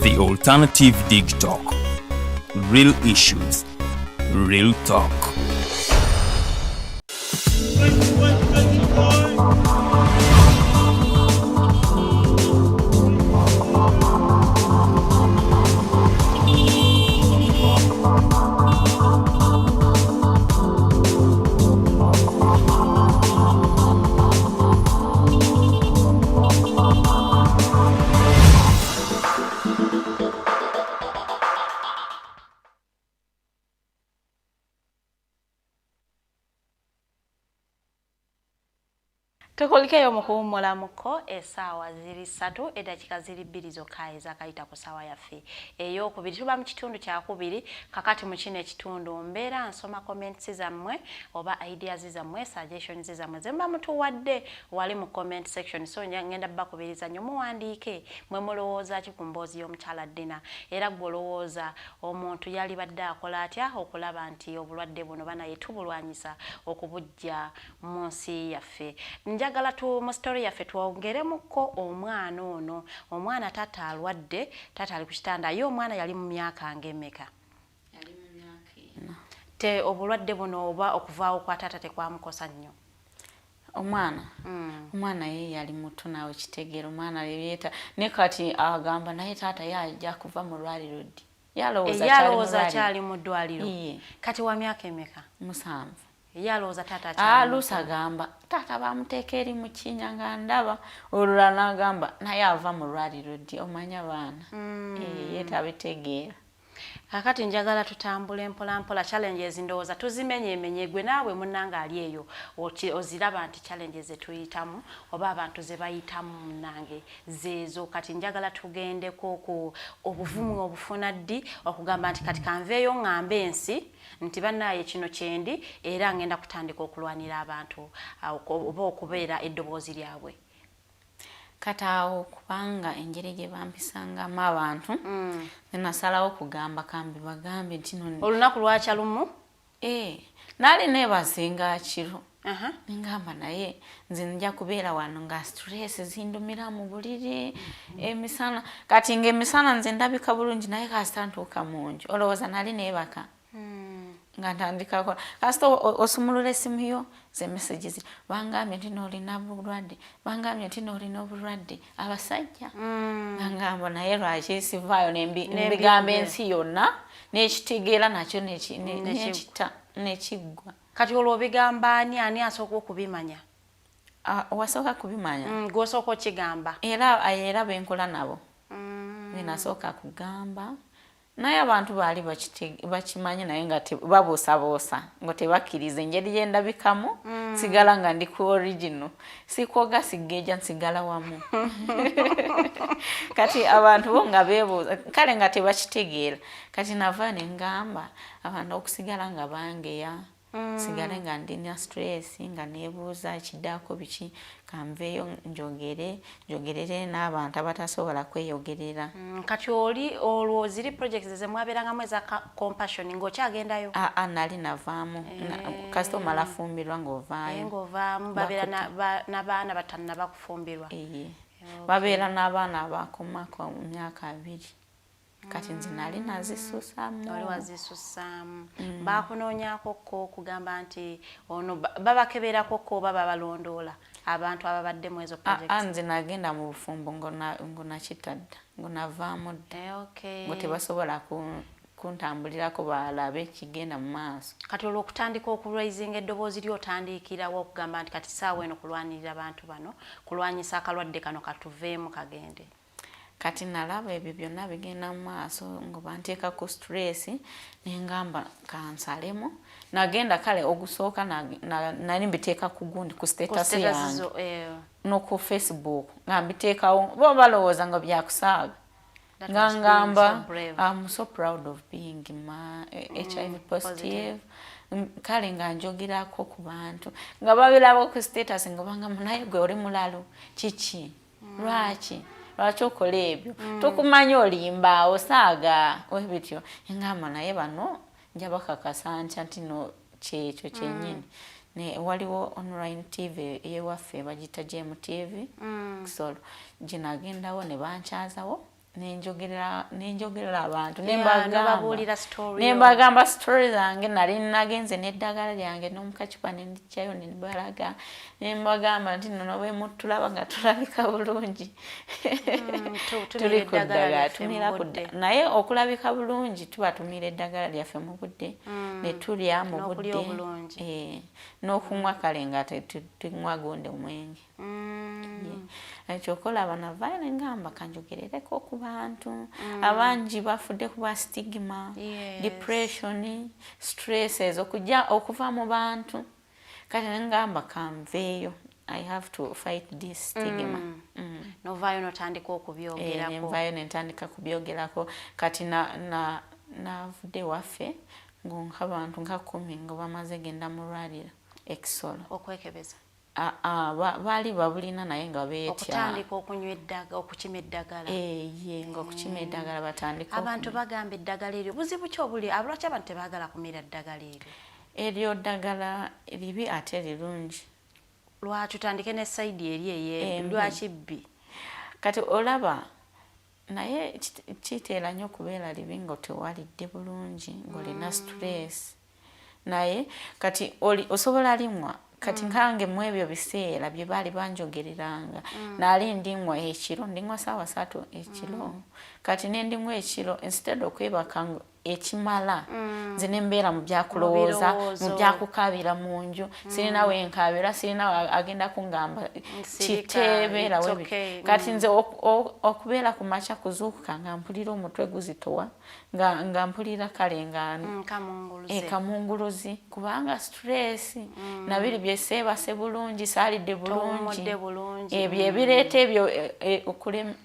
The Alternative Digitalk. Real issues, real talk. Tukulikeyo mu kuwummulamuko essaawa ziri 3 eddakiika ziri 2 zokka ezakayita ku ssaawa yaffe ey'okubiri. Tuba mu kitundu kyakubiri kakati mu kino ekitundu mbeera nsoma comments zammwe oba ideas zammwe, suggestions zammwe ze muba mutuwadde wali mu comment section. So ngenda bakubiriza nnyo muwandiike mwe mulowooza ki ku mboozi y'omukyala Dinah, era gwe olowooza omuntu yali badde akola atya okulaba nti obulwadde buno banaye tubulwanyisa okubujja mu nsi yaffe. Njagala mu story yaffe twongeremuko omwana ono. Omwana tata alwadde, tata ali ku kitanda. Ye omwana yali mu myaka ng'emmeka? Yali mu myaka 4. Te obulwadde buno oba okuvaawo kwa tata tekwamukosa nnyo? Omwana ye yali muto nawe kitegeero. Omwana yeeta ne kati agamba naye tata yajja kuva mu lwaliro ddi. Yalowooza kyali mu ddwaliro. Kati wa myaka emeka? 7. Yalowooza tata kyali Luusi agamba tata bamuteeka eri mu kinnya nga ndaba. Olulala n'agamba naye ava mu lwaliro ddi. Omanya baana ye tabitegeera. Kakati njagala tutambule mpola challenges ndowooza tuzimenyemenye gwe naawe munnanga ali eyo oziraba nti challenges zetuyitamu oba abantu ze bayitamu munnange zeezo. Kati njagala tugendeko ku obuvumu obufuna ddi okugamba nti kati kanveeyo ngambe ensi nti bannaye kino kyendi era ngenda kutandika okulwanira abantu oba okubeera eddoboozi lyabwe. Kataawo kubanga engeri gye bampisangamu abantu nasalawo kugamba kambi bagambe nti nno olunaku lwakya lumu naali neebazinga kiro ngamba naye nze nja kubeera wano nga stress zindumira mu buliri emisana kati ng'emisana nze ndabika bulungi naye kasita ntuuka mu nju olowooza naali neebaka nga ntandika kola kasita osumulula essimu yo ze messages bangambye nti n'olina bulwadde bangambye nti n'olina obulwadde abasajja ngamba naye lwaki sivaayo nebigamba ensi yonna n'ekitegeera nakyo nekita nekiggwa. Kati olwo obigamba ani asooka okubimanya? Wasooka kubimanya gw'osooka okigamba? Era benkola nabo benasooka kugamba. Naye abantu baali bakimanyi naye nga babuusaboosa nga tebakkiriza engeri gye ndabikamu sigala nga ndi ku original sikwoga sigeja nsigala wamu. Kati abantu bo nga beebuuza kale nga tebakitegeera kati nava ne ngamba abantu okusigala nga bangeya sigale nga ndina stress nga neebuuza ekiddaako biki kanveeyo njogerere n'abantu abatasobola kweyogerera. Kati oli olwo ziri projects ze mwabeerangamu eza compassion ng'okyagendayo? Nali navaamu kasita omala fumbirwa ng'ovaayo. Ng'ovaamu babeera n'abaana batano bakufumbirwa? Babeera n'abaana abakomako mu myaka 2. Kati nze nali nazisusamu. Oli wazisusamu. Bakunoonyakokko kugamba nti ono babakeberako ko baba balondoola abantu ababadde mu ezo projects? Nze nagenda mu bufumbo ngonakitadda ngonavaamu dda ngo tebasobola kuntambulirako balabe kigenda mu maaso. Kati olw'okutandika okulwaizinga eddoboozi ly'otandikirawo okugamba nti kati saawa eno kulwanirira abantu bano kulwanyisa akalwadde kano katuveemu kagende. Kati nalaba ebyo byonna bigenda mu maaso nga banteeka ku stress nengamba kansalemu. Nagenda kale ogusooka nali mbiteeka ku gundi ku status yange no ku Facebook nga mbiteekawo bo balowooza nga byakusaaga nga ngamba I'm so proud of being HIV positive. Kale nga njogerako ku bantu nga babirabo ku status nga bangamba naye gwe oli mulalo kiki lwaki okola ebyo tukumanya olimba osaaga webityo engamba naye bano nja bakakasa nti no kyekyo kyennyini. Waliwo online TV eyewaffe bagita GMTV Kisolo gye nagendawo ne bankyazawo nenjogerera abantu nembagamba story zange nali nagenze n'eddagala lyange n'omukacupa nendijjayo nembalaga nembagamba nti nono bwemutulaba nga tulabika bulungi tuli ku ddagala tumira ku ddagala naye okulabika bulungi tuba tumira eddagala lyaffe mu budde ne tulya mu budde n'okunywa kale nga tunywa gonde omwenge. Ekyokola abanavaayo nengamba kanjogerereko ku bantu abangi bafudde kuba stigma, depression, stresses okuva mu bantu. Kati nengamba kanveeyo I have to fight this stigma. Novaayo notandika okubyogerako. Nenvaayo nentandika kubyogerako kati navudde waffe ng'abantu nga 10 nga bamaze genda mu lwaliro ekisolo okwekebeza. Baali babulina naye nga beetya okutandika okunywa eddagala okukima eddagala. Nga okukima eddagala batandika. Abantu bagamba eddagala eryo buzibu ki obuli lwaki abantu tebaagala kumira eddagala eryo? Eryo ddagala libi ate lirungi. Lwaki tutandike ne sayidi eri ey'embi lwaki bbi? Kati olaba naye kiteera nnyo okubeera libi nga tewalidde bulungi ng'olina stress naye kati osobola limwa kati nkange mu ebyo biseera bye baali banjogereranga naali ndimwa ekiro ndimwa ssaawa 3 ekiro kati nendimu ekiro instead okwebaka ekimala nze nembeera mu byakulowooza mu byakukabira mu nju sirina wenkabira sirina agenda kungamba kitebeera webi kati nze okubeera ku makya kuzuukuka nga mpulira omutwe guzitowa nga mpulira kale nga kamunguluzi kubanga stress nabiri byeseebase bulungi saalidde bulungi ebyo ebireeta ebyo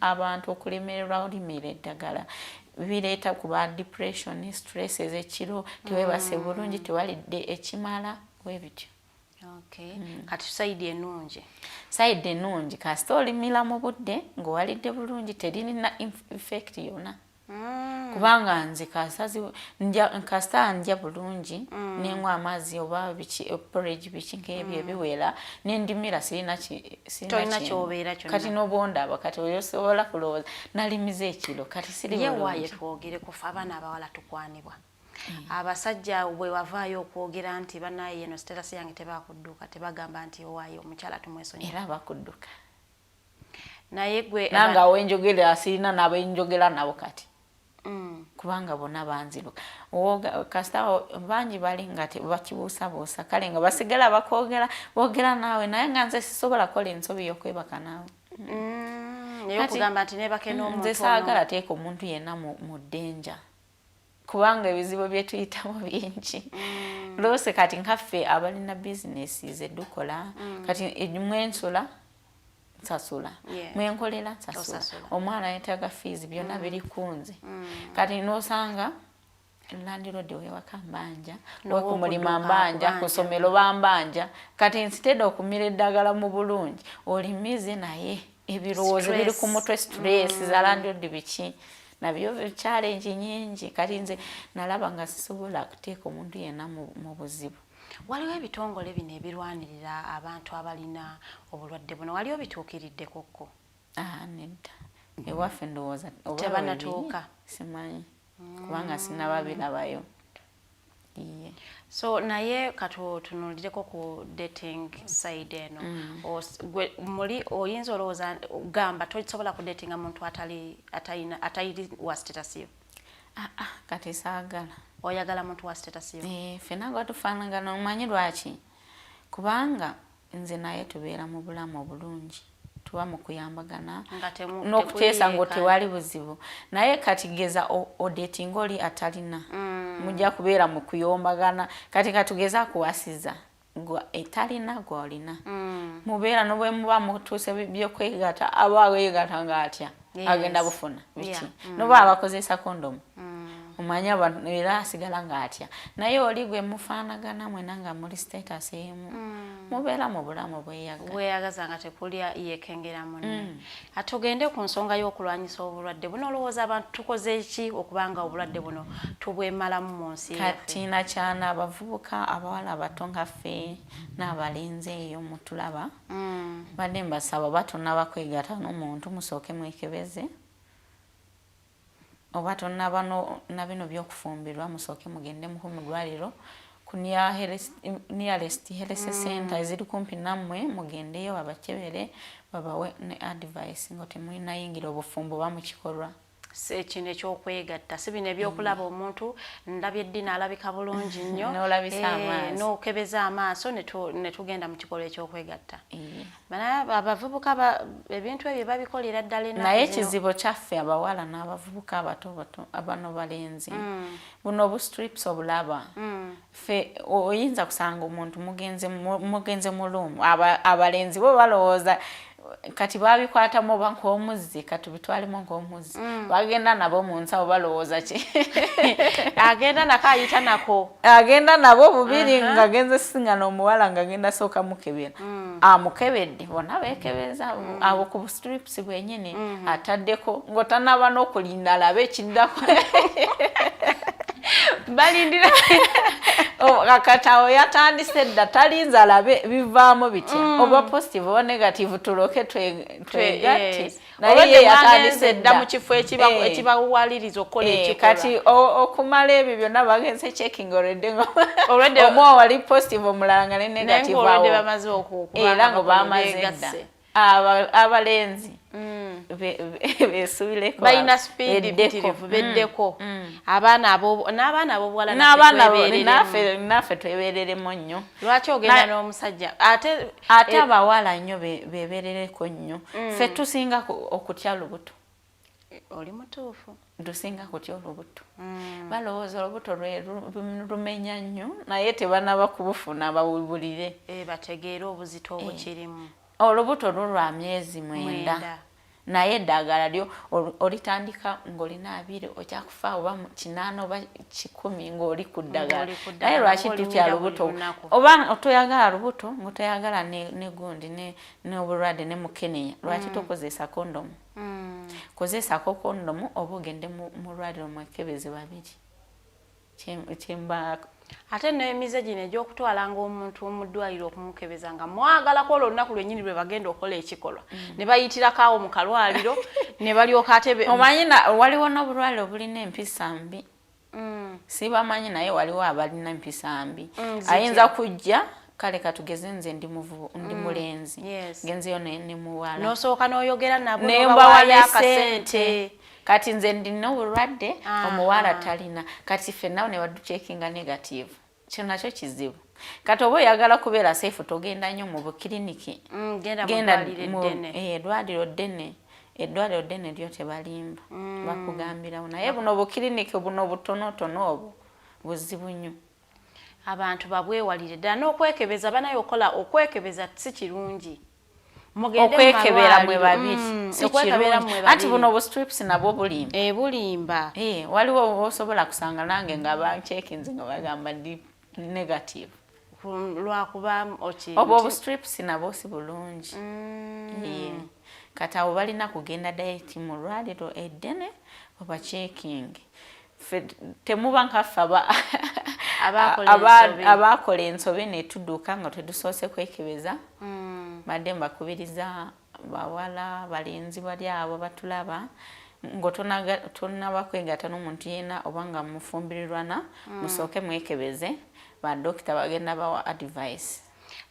abantu okulemererwa olimira eddagala bireeta kuba depression stress ez'ekiro teweebase bulungi tewalidde ekimala webityo. Kati sayidi ennungi kasita olimira mu budde ng'owalidde bulungi terina effect yonna kubanga nze kasita ndya bulungi nenywa amazzi oba porridge biki nk'ebyo ebiwera nendimira sirina kyobeera kyonna kati n'obondaba kati osobola kulowooza nalimiza ekiro kati siri bulungi. Waayo twogere kufa abaana abawala tukwanibwa abasajja bwe wavaayo okwogera nti banaye eno status yange tebakudduka tebagamba nti waayo omukyala tumwesonyiwa era bakudduka naye gwe nanga awenjogera sirina n'abenjogera nabo kati kubanga bonna banziruka kasita bangi bali nga bakibuusabuusa kale nga basigala bakwogera boogera naawe naye nga nze sisobola kola ensobi y'okwebaka naawe naye okugamba nti nebake n'omuntu nze saagala teeka omuntu yenna mu ddenja kubanga ebizibu bye tuyitamu bingi lwose kati nkaffe abalina bizinesi ze dukola kati mwensula nsasula mwenkolera nsasula omwana yetaaga fees byonna biri kunze kati n'osanga landlord wewaka mbanja okumulima mbanja kusomero bambanja kati instead okumira eddagala mu bulungi olimize naye ebirowoozo biri ku mutwe stress za landlord biki nabyo challenge nyingi kati nze nalaba nga sisobola kuteeka omuntu yenna mu buzibu. Waliwo ebitongole bino ebirwanirira abantu abalina obulwadde buno waliwo bituukiridde kokko? Nedda ewaffe ndowooza tebanatuuka simanyi kubanga sinababirabayo. So naye katutunulireko ku dating side eno muli oyinza olowooza gamba tosobola ku datinga muntu atayiri wa status yo? Kati saagala. Oyagala muntu wa status yo? Ffenna gwe tufaanagana omanyi lwaki? Kubanga nze naye tubeera mu bulamu obulungi tuba mu kuyambagana n'okuteesa ngo tewali buzibu naye kati geza odatinga oli atalina mujja kubeera mu kuyombagana kati katugeza kuwasiza etalina gw'olina mubeera n'obwe muba mutuuse by'okwegata aba weegata ng'atya agenda bufuna biki n'oba abakozesa kondomu omanya era asigala ng'atya naye oli gwe mufaanagana mwena nga muli status emu mubeera mu bulamu bweyagaza nga tekuli yeekengera munne. Atugende ku nsonga y'okulwanyisa obulwadde buno olowooza abantu tukoze ki okubanga obulwadde buno tubwemalamu mu nsi yaffe? Kati nakyana abavubuka abawala abato nga ffe n'abalenzi eyo mutulaba badde mbasaba batonnaba kwegata n'omuntu musooke mwekebeze oba tonnaba na bino by'okufumbirwa musooke mugende mu ddwaliro ku nearest health center eziri kumpi nammwe mugendeyo babakebere babawe ne advice nga temulina yingira obufumbo oba mu kikolwa. kino ekyokwegatta si bino ebyokulaba omuntu ndabye Dinah alabika bulungi nnyo n'okebeza amaaso ne tugenda mu kikolwa ekyokwegatta. Abavubuka ebintu ebyo babikolera ddala ennaku naye ekizibu kyaffe abawala n'abavubuka abatobato abano balenzi buno obustrips obulaba ffe oyinza kusanga omuntu mugenze mu luumu abalenzi bo balowooza kati babikwatamu oba nk'omuzzi kati bitwalemu nk'omuzzi bagenda nabo mu nsawo balowooza ki agenda nako ayita nako agenda nabo bubiri ng'agenze singana omuwala ng'agenda sooka mukebera amukebedde bonna beekebeza abo ku strips bwenyini ataddeko ng'otanaba n'okulinda alabe ekiddako balindira kakatawo yatandise dda talinze alabe bivaamu bitya oba positive oba negative tuloke twegatte naye yatandise dda mu kifo ekibawaliriza okukola ekikolwa kati okumala ebyo byonna bagenze checking already omwo wali positive omulala nga ne negative awo era ngo bamaze dda abalenzi besubileko balina speed bitirivu beddeko n'abaana ab'obuwala naffe twebereremu nnyo lwaki ogenda n'omusajja ate abawala nnyo beberereko nnyo ffe tusinga okutya lubuto oli mutuufu tusinga kutya olubuto balowooza olubuto lumenya nnyo naye tebanaba kubufuna bawulire bategeere obuzito obukirimu olubuto lulwa myezi 9 naye eddagala lyo olitandika ng'olina 2 ojja kufa oba 8 oba 10 ng'oli ku ddagala naye lwaki tutya lubuto oba toyagala lubuto ng'otoyagala ne gundi n'obulwadde ne mukenenya lwaki tokozesa kondomu kozesako kondomu oba ogende mu lwaliro mwekebeze babiri kyemba ate n'emize gino egy'okutwalanga omuntu mu ddwaliro okumukebeza nga mwagalako olwo olunaku lwennyini lwe bagenda okukola ekikolwa ne bayitirako awo mu kalwaliro ne balyoka ate omanyi waliwo n'obulwaliro bulina empisa mbi sibamanyi naye waliwo abalina empisa mbi ayinza kujja kale katugeze nze ndi mulenzi genzeyo ne muwala n'osooka n'oyogera nabo n'obawayo akasente kati nze ndina obulwadde omuwala talina kati ffennawo ne baducekinga negative kino nakyo kizibu kati oba oyagala kubeera safe togenda nnyo mu bukiriniki genda eddwaliro ddene eddwaliro ddene lyo tebalimba bakugambirawo naye buno obukiriniki buno butonotono obwo buzibu nnyo abantu babwewalire ddala n'okwekebeza banaye okola okwekebeza si kirungi okwekebera mwe babiri si kirungi anti buno obustrips nabwo bulimba bulimba waliwo osobola kusanga nange nga bancekinze nga bagamba ndi negative lwakuba obo obustrips nabwo si bulungi kati abo balina kugenda diet mu lwaliro eddene oba checking temuba nkaffe abakola ensobe netudduka nga tedusoose kwekebeza badde mbakubiriza bawala balenzi bali abo batulaba ng'otonaba kwegatta n'omuntu yena oba nga mufumbirirwana musooke mwekebeze badokita bagenda bawa advice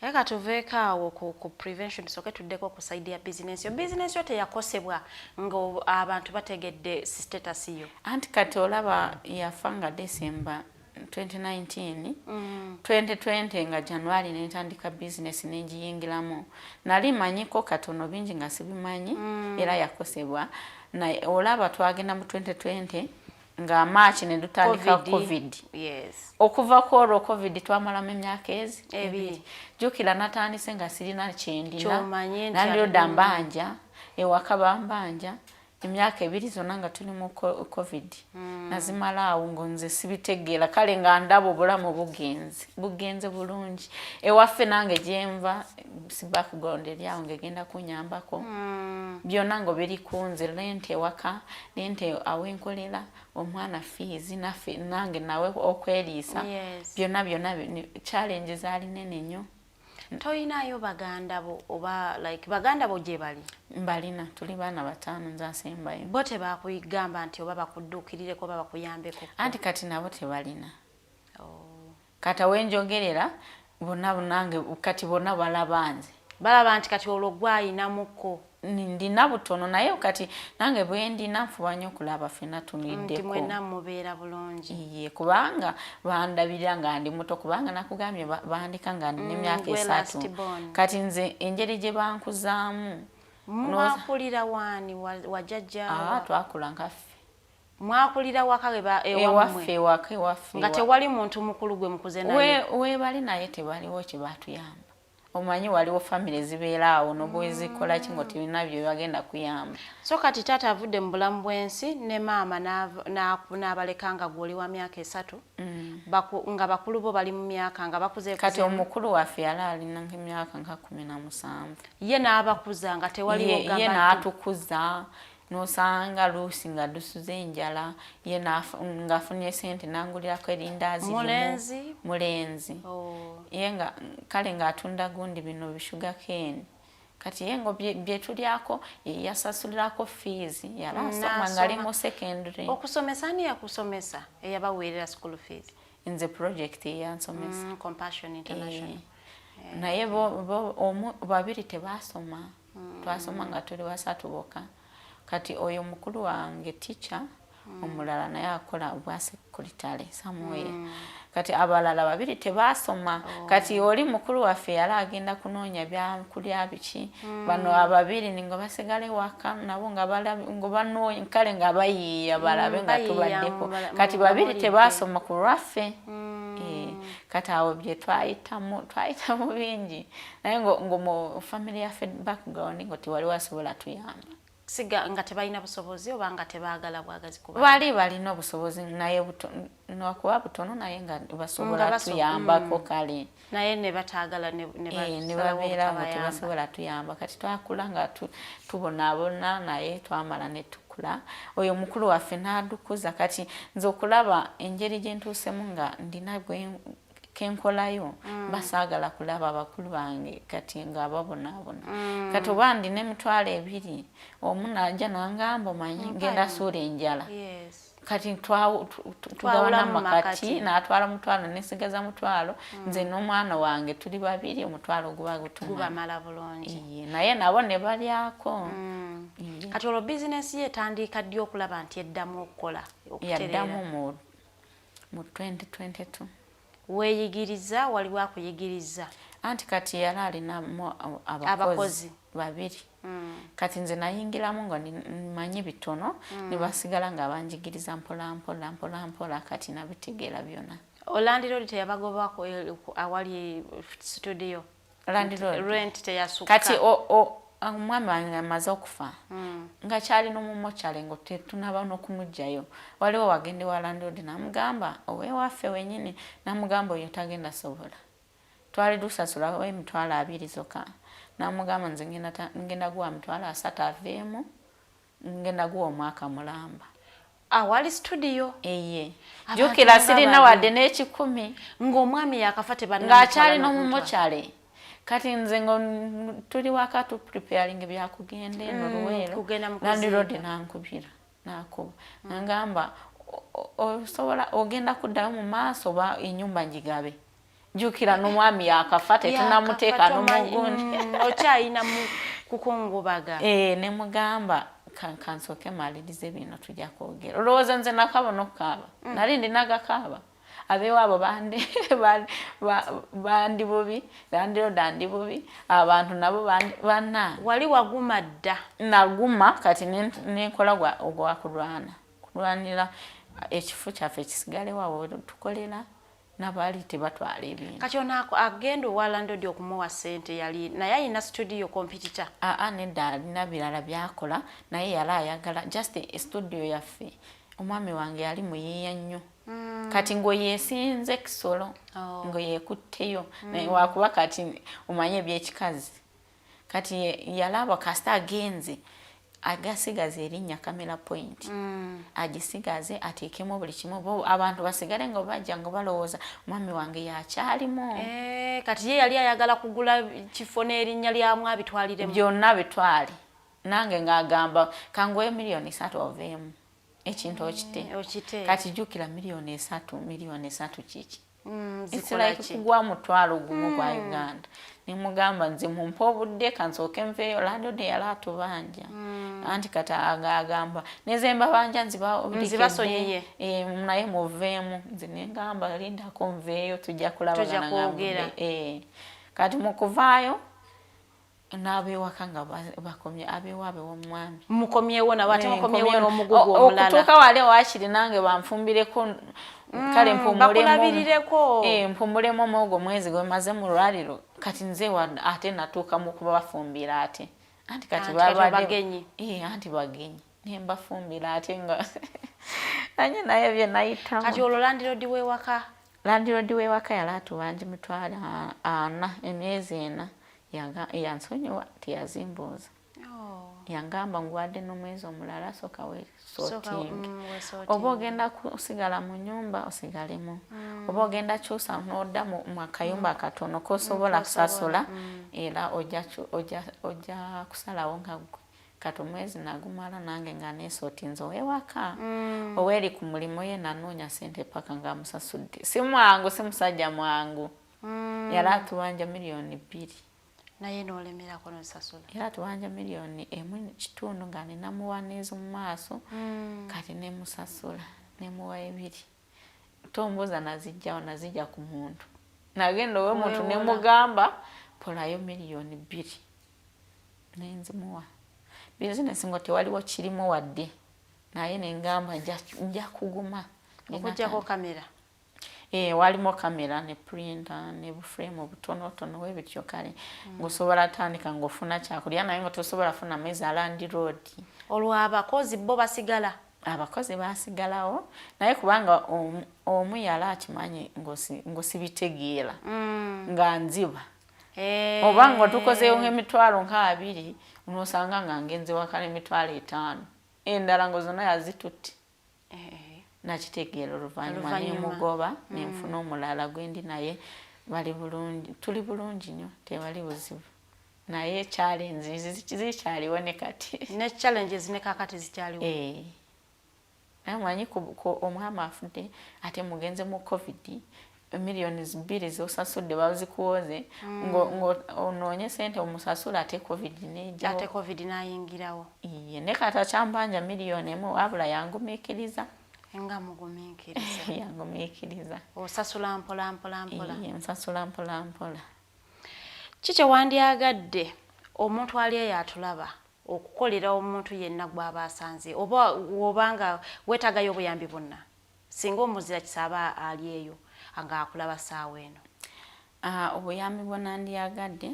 eka tuveeko awo ku prevention tusooke tuddeko ku side ya bizinesi yo bizinesi yo teyakosebwa ng'abantu bategedde status yo anti kati olaba yafa nga December 2019 2020 nga January netandika business nenjiyingiramu nali manyiko katono bingi nga sibimanyi era yakosebwa na olaba twagenda mu 2020 nga March ne dutandika COVID okuva ku olwo COVID twamalamu emyaka ebiri jukira natandise nga sirina kyendina nalyo dambanja ewaka bambanja emyaka 2 zonna nga tuli mu COVID nazimala awo ngonze sibitegeera kale nga ndabo obulamu bugenze bulungi ewaffe nange gyenva si background eryawo ngegenda kunyambako byonna ngo biri kunze lente ewaka lente awenkolera omwana fees naffe nange nawe okweriisa byonna challenges ali nene nnyo toyinayo baganda bo oba like baganda bo gye bali mbalina tuli baana 5 nze asembayo bo tebakuyigamba nti oba bakudduukirireko oba bakuyambeko anti kati nabo tebalina kati wenjogerera bonna nange kati bonna balaba nti kati olwo gwayinamuko ndina butono naye kati nange bwe ndina nfuba nnyo okulaba ffenna tuniddeko nti mwenna mubeera bulungi ye kubanga bandabirira nga ndi muto kubanga nakugambye bandika nga ndina emyaka 3 kati nze engeri gye bankuzaamu mwakulira wani wajjajja twakula nkaffe mwakulira waka ewaffe nga tewali muntu mukulu gwe mukuze naye webali naye tebaliwo kye batuyamba omanyi waliwo famire zibeera awo nobwezikola kingo tibina byo bagenda kuyamba so kati taata avudde mu bulamu bw'ensi ne maama n'abaleka nga gwoli wa myaka 3 nga bakulu bo bali mu myaka nga bakuze kati omukulu waffe yali alina nk'emyaka nga 17 ye n'abakuza nga tewaliwo gamba ye n'atukuza nosanga luusi nga dusuze enjala ye ng'afunye sente nangulirako erindazi mulenzi ye nga kale ng'atunda gundi bino bishuga keni kati ye ngo byetulyako yasasulirako fees yali asoma ng'ali mu secondary okusomesa ani yakusomesa eyabaweerera school fees nze project eyansomesa Compassion International naye babiri tebasoma twasoma nga tuli basatu bokka kati oyo mukulu wange teacher omulala naye akola bwa secretary somewhere kati abalala babiri tebasoma kati oli mukulu waffe yali agenda kunoonya byakulya biki bano ababiri ningo basigale waka nabo nga banoonya kale nga bayiiya balabe nga tubaddeko kati babiri tebasoma ku lwaffe kati awo bye twayitamu bingi naye ngo mu family yaffe background ngo tiwali wasobola tuyamba siga nga tebalina busobozi oba nga tebaagala bwagazi kuba balina obusobozi naye nokuba butono naye nga basobola tuyambako kale naye ne bataagala ne babeera ngo tebasobola tuyamba kati twakula nga tubonaabona naye twamala ne tukula oyo mukulu waffe n'adukuza kati nze okulaba engeri gye ntuusemu nga ndina kenkolayo basaagala kulaba abakulu bange kati nga babonaabona kati oba ndina emitwalo 2 omu najja nangamba omanyi ngenda suula enjala kati tugabana makati n'atwala mutwalo nesigaza mutwalo nze n'omwana wange tuli babiri omutwalo guba gubamala bulungi naye nabo ne balyako kati olwo bizinesi ye etandika ddi okulaba nti eddamu okukola yaddamu mu 2022 weeyigiriza waliwo akuyigiriza anti kati yali alinamu abakozi babiri kati nze nayingiramu nga mmanyi bitono ne basigala nga banjigiriza mpola kati nabitegeera byonna olandiroodi teyabagobako awali studio rent teyasuka kati omwami wange amaze okufa nga kyali n'omumokyale ngo tetunaba n'okumugjayo waliwo wagende wa landiroodi namugamba owewaffe wenyini namugamba oyo tagenda sobola twali dusasulawo emitwalo 2 zokka namugamba nze ngenda guwa emitwalo 3 aveemu ngenda guwa omwaka mulamba awali studio jukira sirina wadde n'ekikumi ng'omwami yakafa ng'akyali n'omumokyale kati nze ngo tuli waka tu preparing byakugenda eno Luweero landiroodi nankubira nakuba nangamba osobola ogenda kuddayo mu maaso oba ennyumba njigabe jukira n'omwami yakafa tetunamuteeka n'omugundi okyayina kukungubaga ne mugamba kansooke malirize bino tujja kwogera olowooza nze nakabona okukaaba nali ndinagakaaba abeewaabo bandi bubi dandi bubi abantu nabo banna wali waguma dda naguma kati nenkola kulwanira ekifu kyaffe kisigale waabo tukolera nabaali tebatwala ebintu kati onako agenda owalandodi okumuwa ssente yali naye alina studio competitor nedda alina birala byakola naye yali ayagala just studio yaffe omwami wange yali muyiiya nnyo kati ngo yesinze kisolo ngo yekutteyo naye wakuba kati omanye ebyekikazi kati yalaba kasita agenze agasigaze erinnya camera point agisigaze ateekemu buli kimu abantu basigale nga bajja nga balowooza omwami wange yakyalimu kati ye yali ayagala kugula kifo n'erinnya lyamu abitwaliremu byonna bitwali nange ng'agamba kanguwe $3 million oveemu ekintu okite kati jukira $3 million kiki It's like kugwa mutwalo gumu kwa Uganda. Nimugamba nze mumpa obudde kansooke nveeyo landlord yali atubanja. Anti kata agamba nezemba banja nzibasonyiye naye muveemu nze nengamba lindako nveeyo tujja kulabagana kati mukuvaayo n'abewaka nga bakomye abewaabe w'omwami mukomyewo nabo ate mukomyewo n'omugugu omulala okutuuka wali waakiri nange banfumbireko kale mpumulemu omwogo mwezi gwe maze mu lwaliro kati nze ate natuuka mu kuba bafumbira ate anti kati bagenyi anti bagenyi nembafumbira ate nga anye naye bye nayitamu kati olwo landlord w'ewaka yali atubanja emitwalo 4 emyezi 4 yansonyiwa teyazimbuuza yangamba ngwadde n'omwezi omulala soka weesotingi oba ogenda kusigala mu nyumba osigalemu oba ogenda kyusa n'odda mu akayumba akatono kosobola kusasula era ojja kusalawo nga gwe kati omwezi nagumala nange nga neesotinze ow'ewaka oweeri ku mulimu ye nanoonya sente paka nga amusasudde si mwangu si musajja mwangu yali atubanja $2,000,000 naye n'olemerako n'osasula era tuwanja $1.5 nga ninamuwa nezo mu maaso kati nemusasula nemuwa 2 tombuuza nazijja ku muntu nagenda ow'omuntu nemugamba polayo $2,000,000 nenzimuwa bizinesi ngo tewaliwo kirimu wadde naye nengamba nja kuguma okujjako kamera walimu kamera ne printer ne buframe obutonotono webityo kale ngosobola tandika ngofuna kyakulya naye nga tosobola funa mezi alandi road olwo abakozi bo basigala abakozi basigalawo naye kubanga omu yali akimanyi ngosibitegeera nga nziba oba nga tukozeewo ng'emitwalo 2 nosanga nga ngenze wakala emitwalo 5 endala ngo zonna yazitutte nakitegeera oluvannyuma nemugoba nenfuna omulala gwendi naye bali bulungi tuli bulungi nnyo tewali buzibu naye challenge zikyaliwo ne kati ne challenges ne kakati zikyaliwo amanyi omwami afudde ate mugenze mu covid $2,000,000 zosasudde bazikuwoze ng'onoonye sente omusasula ate covid nejjawo ate covid nayingirawo ne kata kyambanja $1,000,000 wabula yangumiikiriza nga mugumiikiriza yangumiikiriza osasula mpola nsasula mpola kiki wandyagadde omuntu ali eyo atulaba okukolera omuntu yenna gw'aba asanze obanga weetagayo obuyambi bwonna singa omuzira kisaba ali eyo nga akulaba ssaawa eno obuyambi bwonna ndyagadde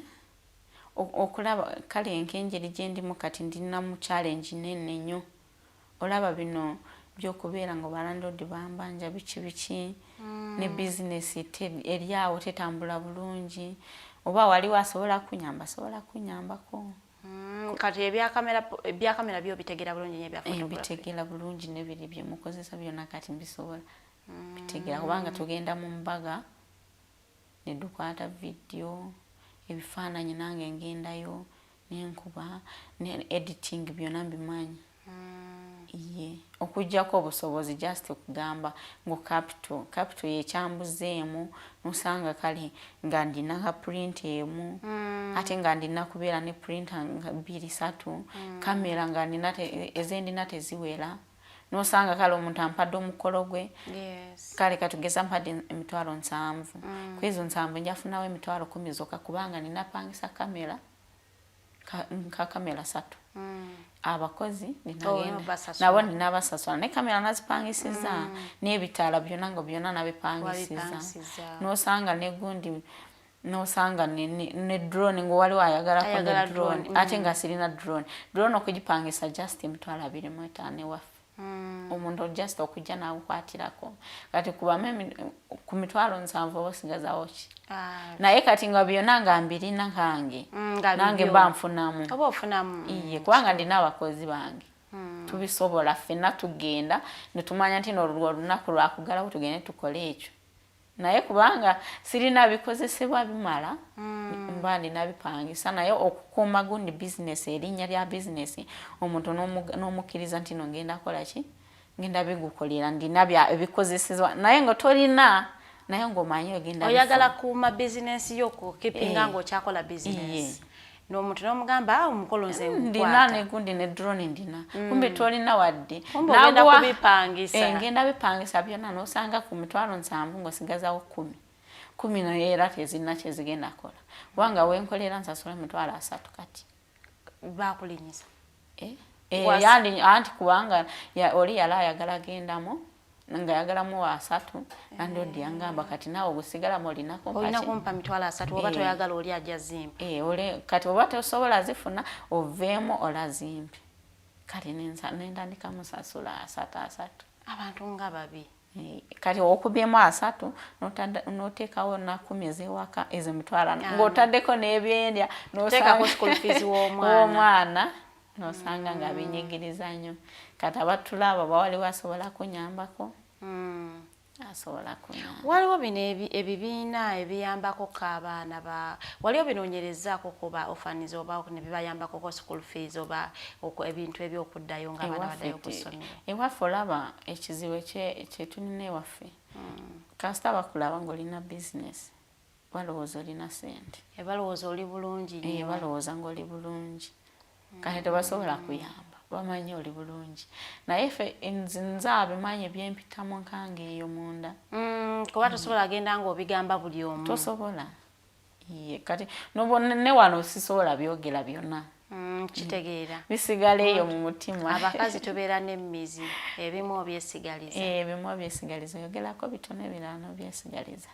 okulaba kale enkenjeri gye ndimu kati ndina mu challenge nene nnyo olaba bino byokubeera nga balandlord bambanja biki ne bizinesi eri awo tetambula bulungi oba wali wasobola kunyambako kati ebyakamera byo bitegeera bulungi bitegeera bulungi nebiri bye mukozesa byonna kati mbisobola bitegeera kubanga tugenda mu mbaga ne dukwata vidiyo ebifaananyi nange ngendayo nenkuba ne editing byonna mbimanyi okujjako obusobozi just okugamba ngo capital yekyambuzeemu nosanga kale nga ndina ka print emu ate nga ndina kubeera ne printer 2-3 kamera nga ndina ezendina teziwera nosanga kale omuntu ampadde omukolo gwe kale katugeza mpadde $7,000 kwezo 7 njafunawo $10,000 zokka kubanga nina pangisa kamera kamera 3 abakozi nabo ninabasasula ne kamera nazipangisiza n'ebitaala byonna nga byonna nabipangisiza nosanga negundi nosanga ne drone ngo wali wayagalako ne drone ate nga sirina drone okugipangisa just $25,000 ewafe omuntu just okujja nawukwatirako kati kubame ku $7,000 osigazawo ki naye kati nga byonna nga mbirina nange banfunamu oba ofunamu kubanga ndina abakozi bange tubisobola ffenna tugenda netumanya nti olunaku lwakugalawo tugende tukole ekyo naye kubanga sirina bikozesebwa bimala mba ndina bipangisa naye okukuuma gundi bizinesi erinnya lya bizinesi omuntu n'omukkiriza nti no ngenda kola ki ngenda bigukolera ndina ebikozesebwa naye nga tolina naye ng'omanyi ogenda oyagala kuma business yo ku kipinga ng'okyakola business n'omuntu n'omugamba omukolo nze ndina negundi ne drone ndina kumbe tolina wadde ogenda kubipangisa ngenda bipangisa byonna n'osanga ku mitwalo 7 ng'osigazawo 10 naye era tezirina kye zigenda kola kubanga wenkolera nsasula emitwalo 3 kati bakulinyiza anti kubanga oli yali ayagala agendamo nga yagalamu wa 3 andi odi yangamba kati naawe ogusigalamu olina kumpa mitwalo 3 oba toyagala oli ajja zimba kati oba tosobola zifuna oveemu olazimbe kati nendandika musasula 3 abantu nga babi kati okubyemu 3 noteekawo na 10 ez'ewaka ezo mitwalo ng'otaddeko n'ebyendya noteekako school fees w'omwana nosanga nga binyigiriza nnyo kati abatulaba bawaliwo asobola kunyambako asobola kunyamba waliwo bino ebibiina ebiyambako k'abaana waliwo binoonyerezaako kuba orphans oba ne bibayambako ko school fees oba ebintu ebyokuddayo ng'abaana baddayo ku ssomero ewaffe olaba ekizibu kyetulina ewaffe kasita bakulaba ng'olina bizinesi balowooza olina sente balowooza oli bulungi nnyo balowooza ng'oli bulungi kati tebasobola kuyamba bamanyi oli bulungi naye ffe nze abimanyi ebyempitamu nkanga eyo munda kuba tosobola agenda ng'obigamba buli omu tosobola kati ne wano sisobola byogera byonna kitegeera bisigala eyo mu mutima abakazi tubeera n'emmizi ebimu obyesigaliza yogerako bitono ebirala n'obyesigaliza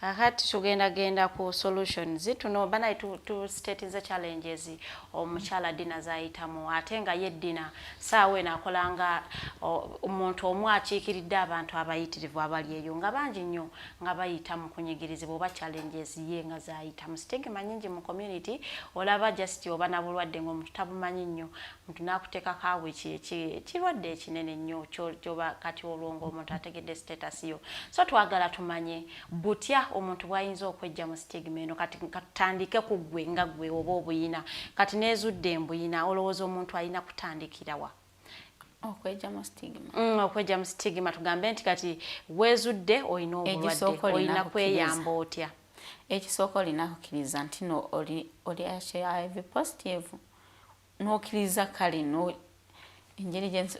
kakati tugenda ku solutions tuno banayi tu statinze challenges omukyala Dinah zayitamu ate nga ye Dinah saawe nakolanga omuntu omu akiikiridde abantu abayitirivu abali eyo nga bangi nnyo nga bayita mu kunyigirizibwa oba challenges ye nga zayitamu stigma nyingi mu community olaba just oba na bulwadde ng'omuntu tabumanyi nnyo omuntu n'akuteeka kaawe kirwadde ekinene nnyo kyoba kati olwongo omuntu ategedde status yo so twagala tumanye butya omuntu bwayinza okwejja mu stigma eno kati katandike ku ggwe nga ggwe oba obuyina kati neezudde embuyina olowooza omuntu alina kutandikira wa okwejja mu stigma okwejja mu stigma tugambe nti kati weezudde olina obulwadde olina kweyamba otya ekisooka olina kukkiriza nti no oli HIV positive n'okkiriza kale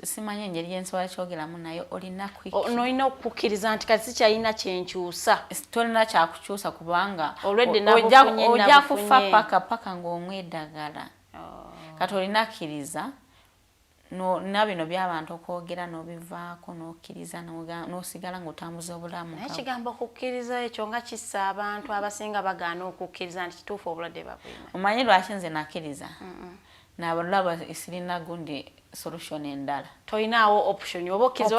simanyi engeri gyensobola kyogeramu naye olina okukkiriza nti kati sikyalina kyenkyusa tolina kyakukyusa kubanga ojja kufa paka ng'omwa eddagala kati olina kkiriza na bino by'abantu okwogera n'obivaako n'okkiriza n'osigala ng'otambuza obulamu naye kigambo okukkiriza ekyo nga kissa abantu abasinga bagaana okukkiriza nti kituufu obulwadde babulina omanyi lwaki nze nakkiriza nabalaba sirina gundi solution endala toyinaawo option oba okkiriza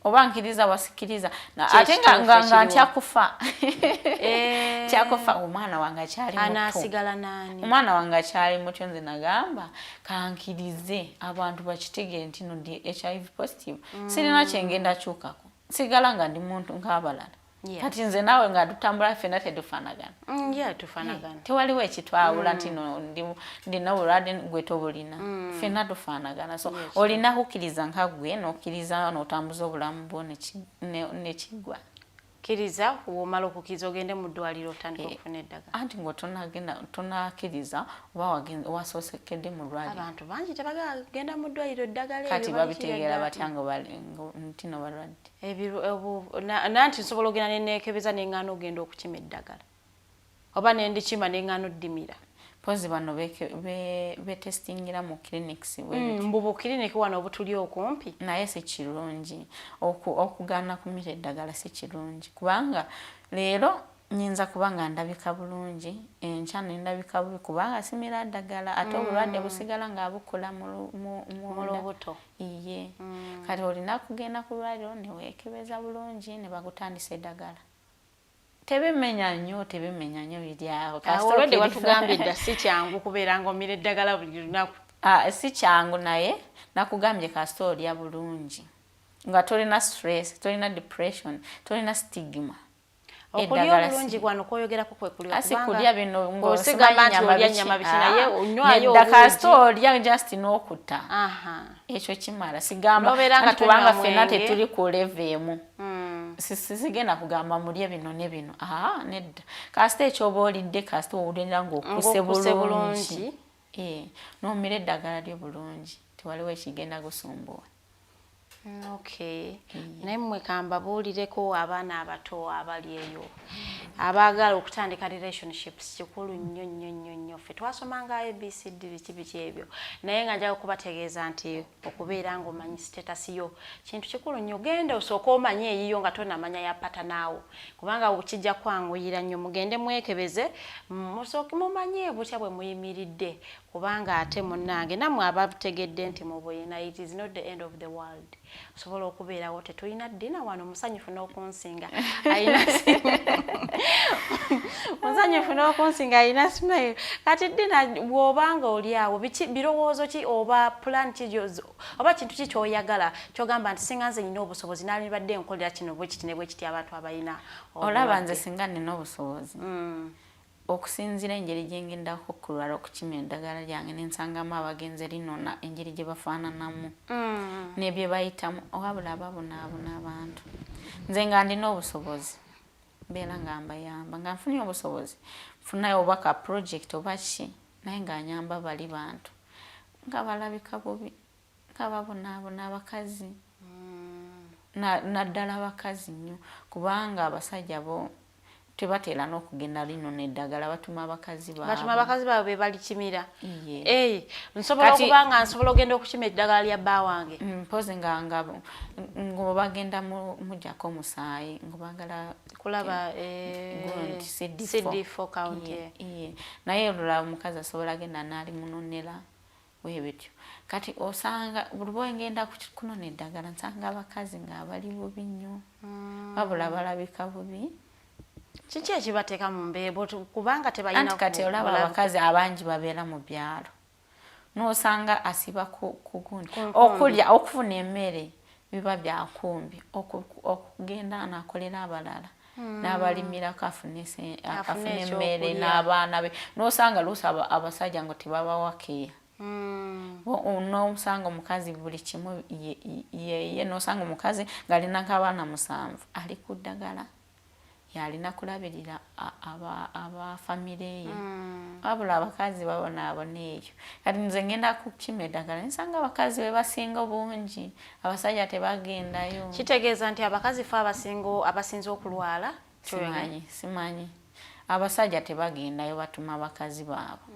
oba nkiriza wasikiriza ate nga ntyakufa kyakufa omwana wange akyali anaasigala nani omwana wange akyali muto nze nagamba kankirize abantu bakitegere nti no ndi HIV positive sirina kyengenda kyukako sigala nga ndi muntu ng'abalala kati nze naawe nga tutambula ffenna tetufaanagana tufaanagana tewaliwo ekitwawula nti ndina obulwadde gwe tobulina ffenna tufaanagana so olina kukkiriza nga gwe n'okkiriza n'otambuza obulamu bwo nekigwa kkiriza womala okukkiriza ogende mu ddwaliro otandika okufuna eddagala anti tonakkiriza oba wasoosekedde mu ddwaliro abantu bangi tebagenda mu ddwaliro eddagala kati babitegeera batya nti no balwadde nanti nsobola ogenda neneekebeza neŋŋaana ogenda okukima eddagala oba nendikima neŋŋaana oddimira pozi bano betestingira mu clinics mbubu clinic wano obutuli okumpi naye si kirungi okugaana kumira eddagala si kirungi kubanga leero nyinza kubanga ndabika bulungi enkya nendabika bubi kubanga simira ddagala ate obulwadde busigala nga bukula mu lubuto iye kati olina kugenda ku lwaliro neweekebeza bulungi ne bagutandisa eddagala tebimenya nnyo biri awo olwedde watugambye dda si kyangu kubeera ng'omira eddagala buli lunaku si kyangu naye nakugambye kasita olya bulungi nga tolina stress tolina depression tolina stigma okulya obulungi kwano kwoyogerako kwe kulya asi kulya bino ng'osigamba nti olya nnyama biki naye onywayo nedda kasita olya just n'okutta ekyo kimala sigamba nga kubanga ffenna tetuli ku level emu sigenda kugamba mulye bino ne bino nedda kasita ekyoba olidde kasita owulira ng'okkuse bulungi n'omira eddagala lyo bulungi tewaliwo ekigenda gusumbuwa. Okay. Naye mmwe kambabuulireko abaana abato abali eyo abaagala okutandika relationships kikulu nnyo nnyo nnyo nnyo ffe twasomanga ABCD biki ebyo naye nga njagala okubategeeza nti okubeera ng'omanyi status yo kintu kikulu nnyo genda osooka omanye eyiyo nga tonamanya ya patanaawo kubanga ukijja kwanguyira nnyo mugende mwekebeze musooke mumanye butya bwe muyimiridde kubanga ate munnange nammwe abategedde nti mubuyina it is not the end of the world. Osobola okubeerawo tetulina Dinah wano musanyufu n'okunsinga ayina musanyufu n'okunsinga ayina smile kati Dinah bw'obanga oli awo birowoozo ki oba plan ki oba kintu ki ky'oyagala ky'ogamba nti singa nze nina obusobozi naalibadde nkolera kino bwe kiti ne bwe kiti abantu abalina olaba nze singa nina obusobozi okusinziira engeri gye ngendako okulwala okukima eddagala lyange nensangamu abagenzi erinona engeri gye bafaananamu n'ebye bayitamu owabula ababonaabona abantu nze nga ndina obusobozi mbeera nga mbayamba nga nfunye obusobozi nfunayo oba ka project oba ki naye nga nyamba bali bantu nga balabika bubi nga babonaabona abakazi naddala abakazi nnyo kubanga abasajja bo tebateera n'okugenda lino n'eddagala batuma abakazi baabwe be balikimira nsobola okubanga nsobola ogenda okukima eddagala lya bba wange mpozi nga bagenda mujjako omusaayi nga bagala kulaba CD4 count naye olulala omukazi asobola genda n'ali munonera webityo kati osanga buli bwengenda kunona eddagala nsanga abakazi nga bali bubi nnyo wabula balabika bubi. Kiki ekibateeka mu mbeebo kubanga tebalina kati olaba abakazi abangi babeera mu byalo n'osanga asiba ku gundi okulya okufuna emmere biba byakumbi okugenda n'akolera abalala n'abalimirako afune emmere n'abaana be n'osanga luusi abasajja ngo tebabawakeya n'osanga omukazi buli kimu ye n'osanga omukazi ng'alina nk'abaana 7 ali ku ddagala yalina kulabirira abafamire ye wabula abakazi babonaabona eyo kati nze ngenda kukima eddagala nsanga abakazi be basinga obungi abasajja tebagendayo kitegeeza nti abakazi fe abasinze okulwala simanyi abasajja tebagendayo batuma abakazi baabo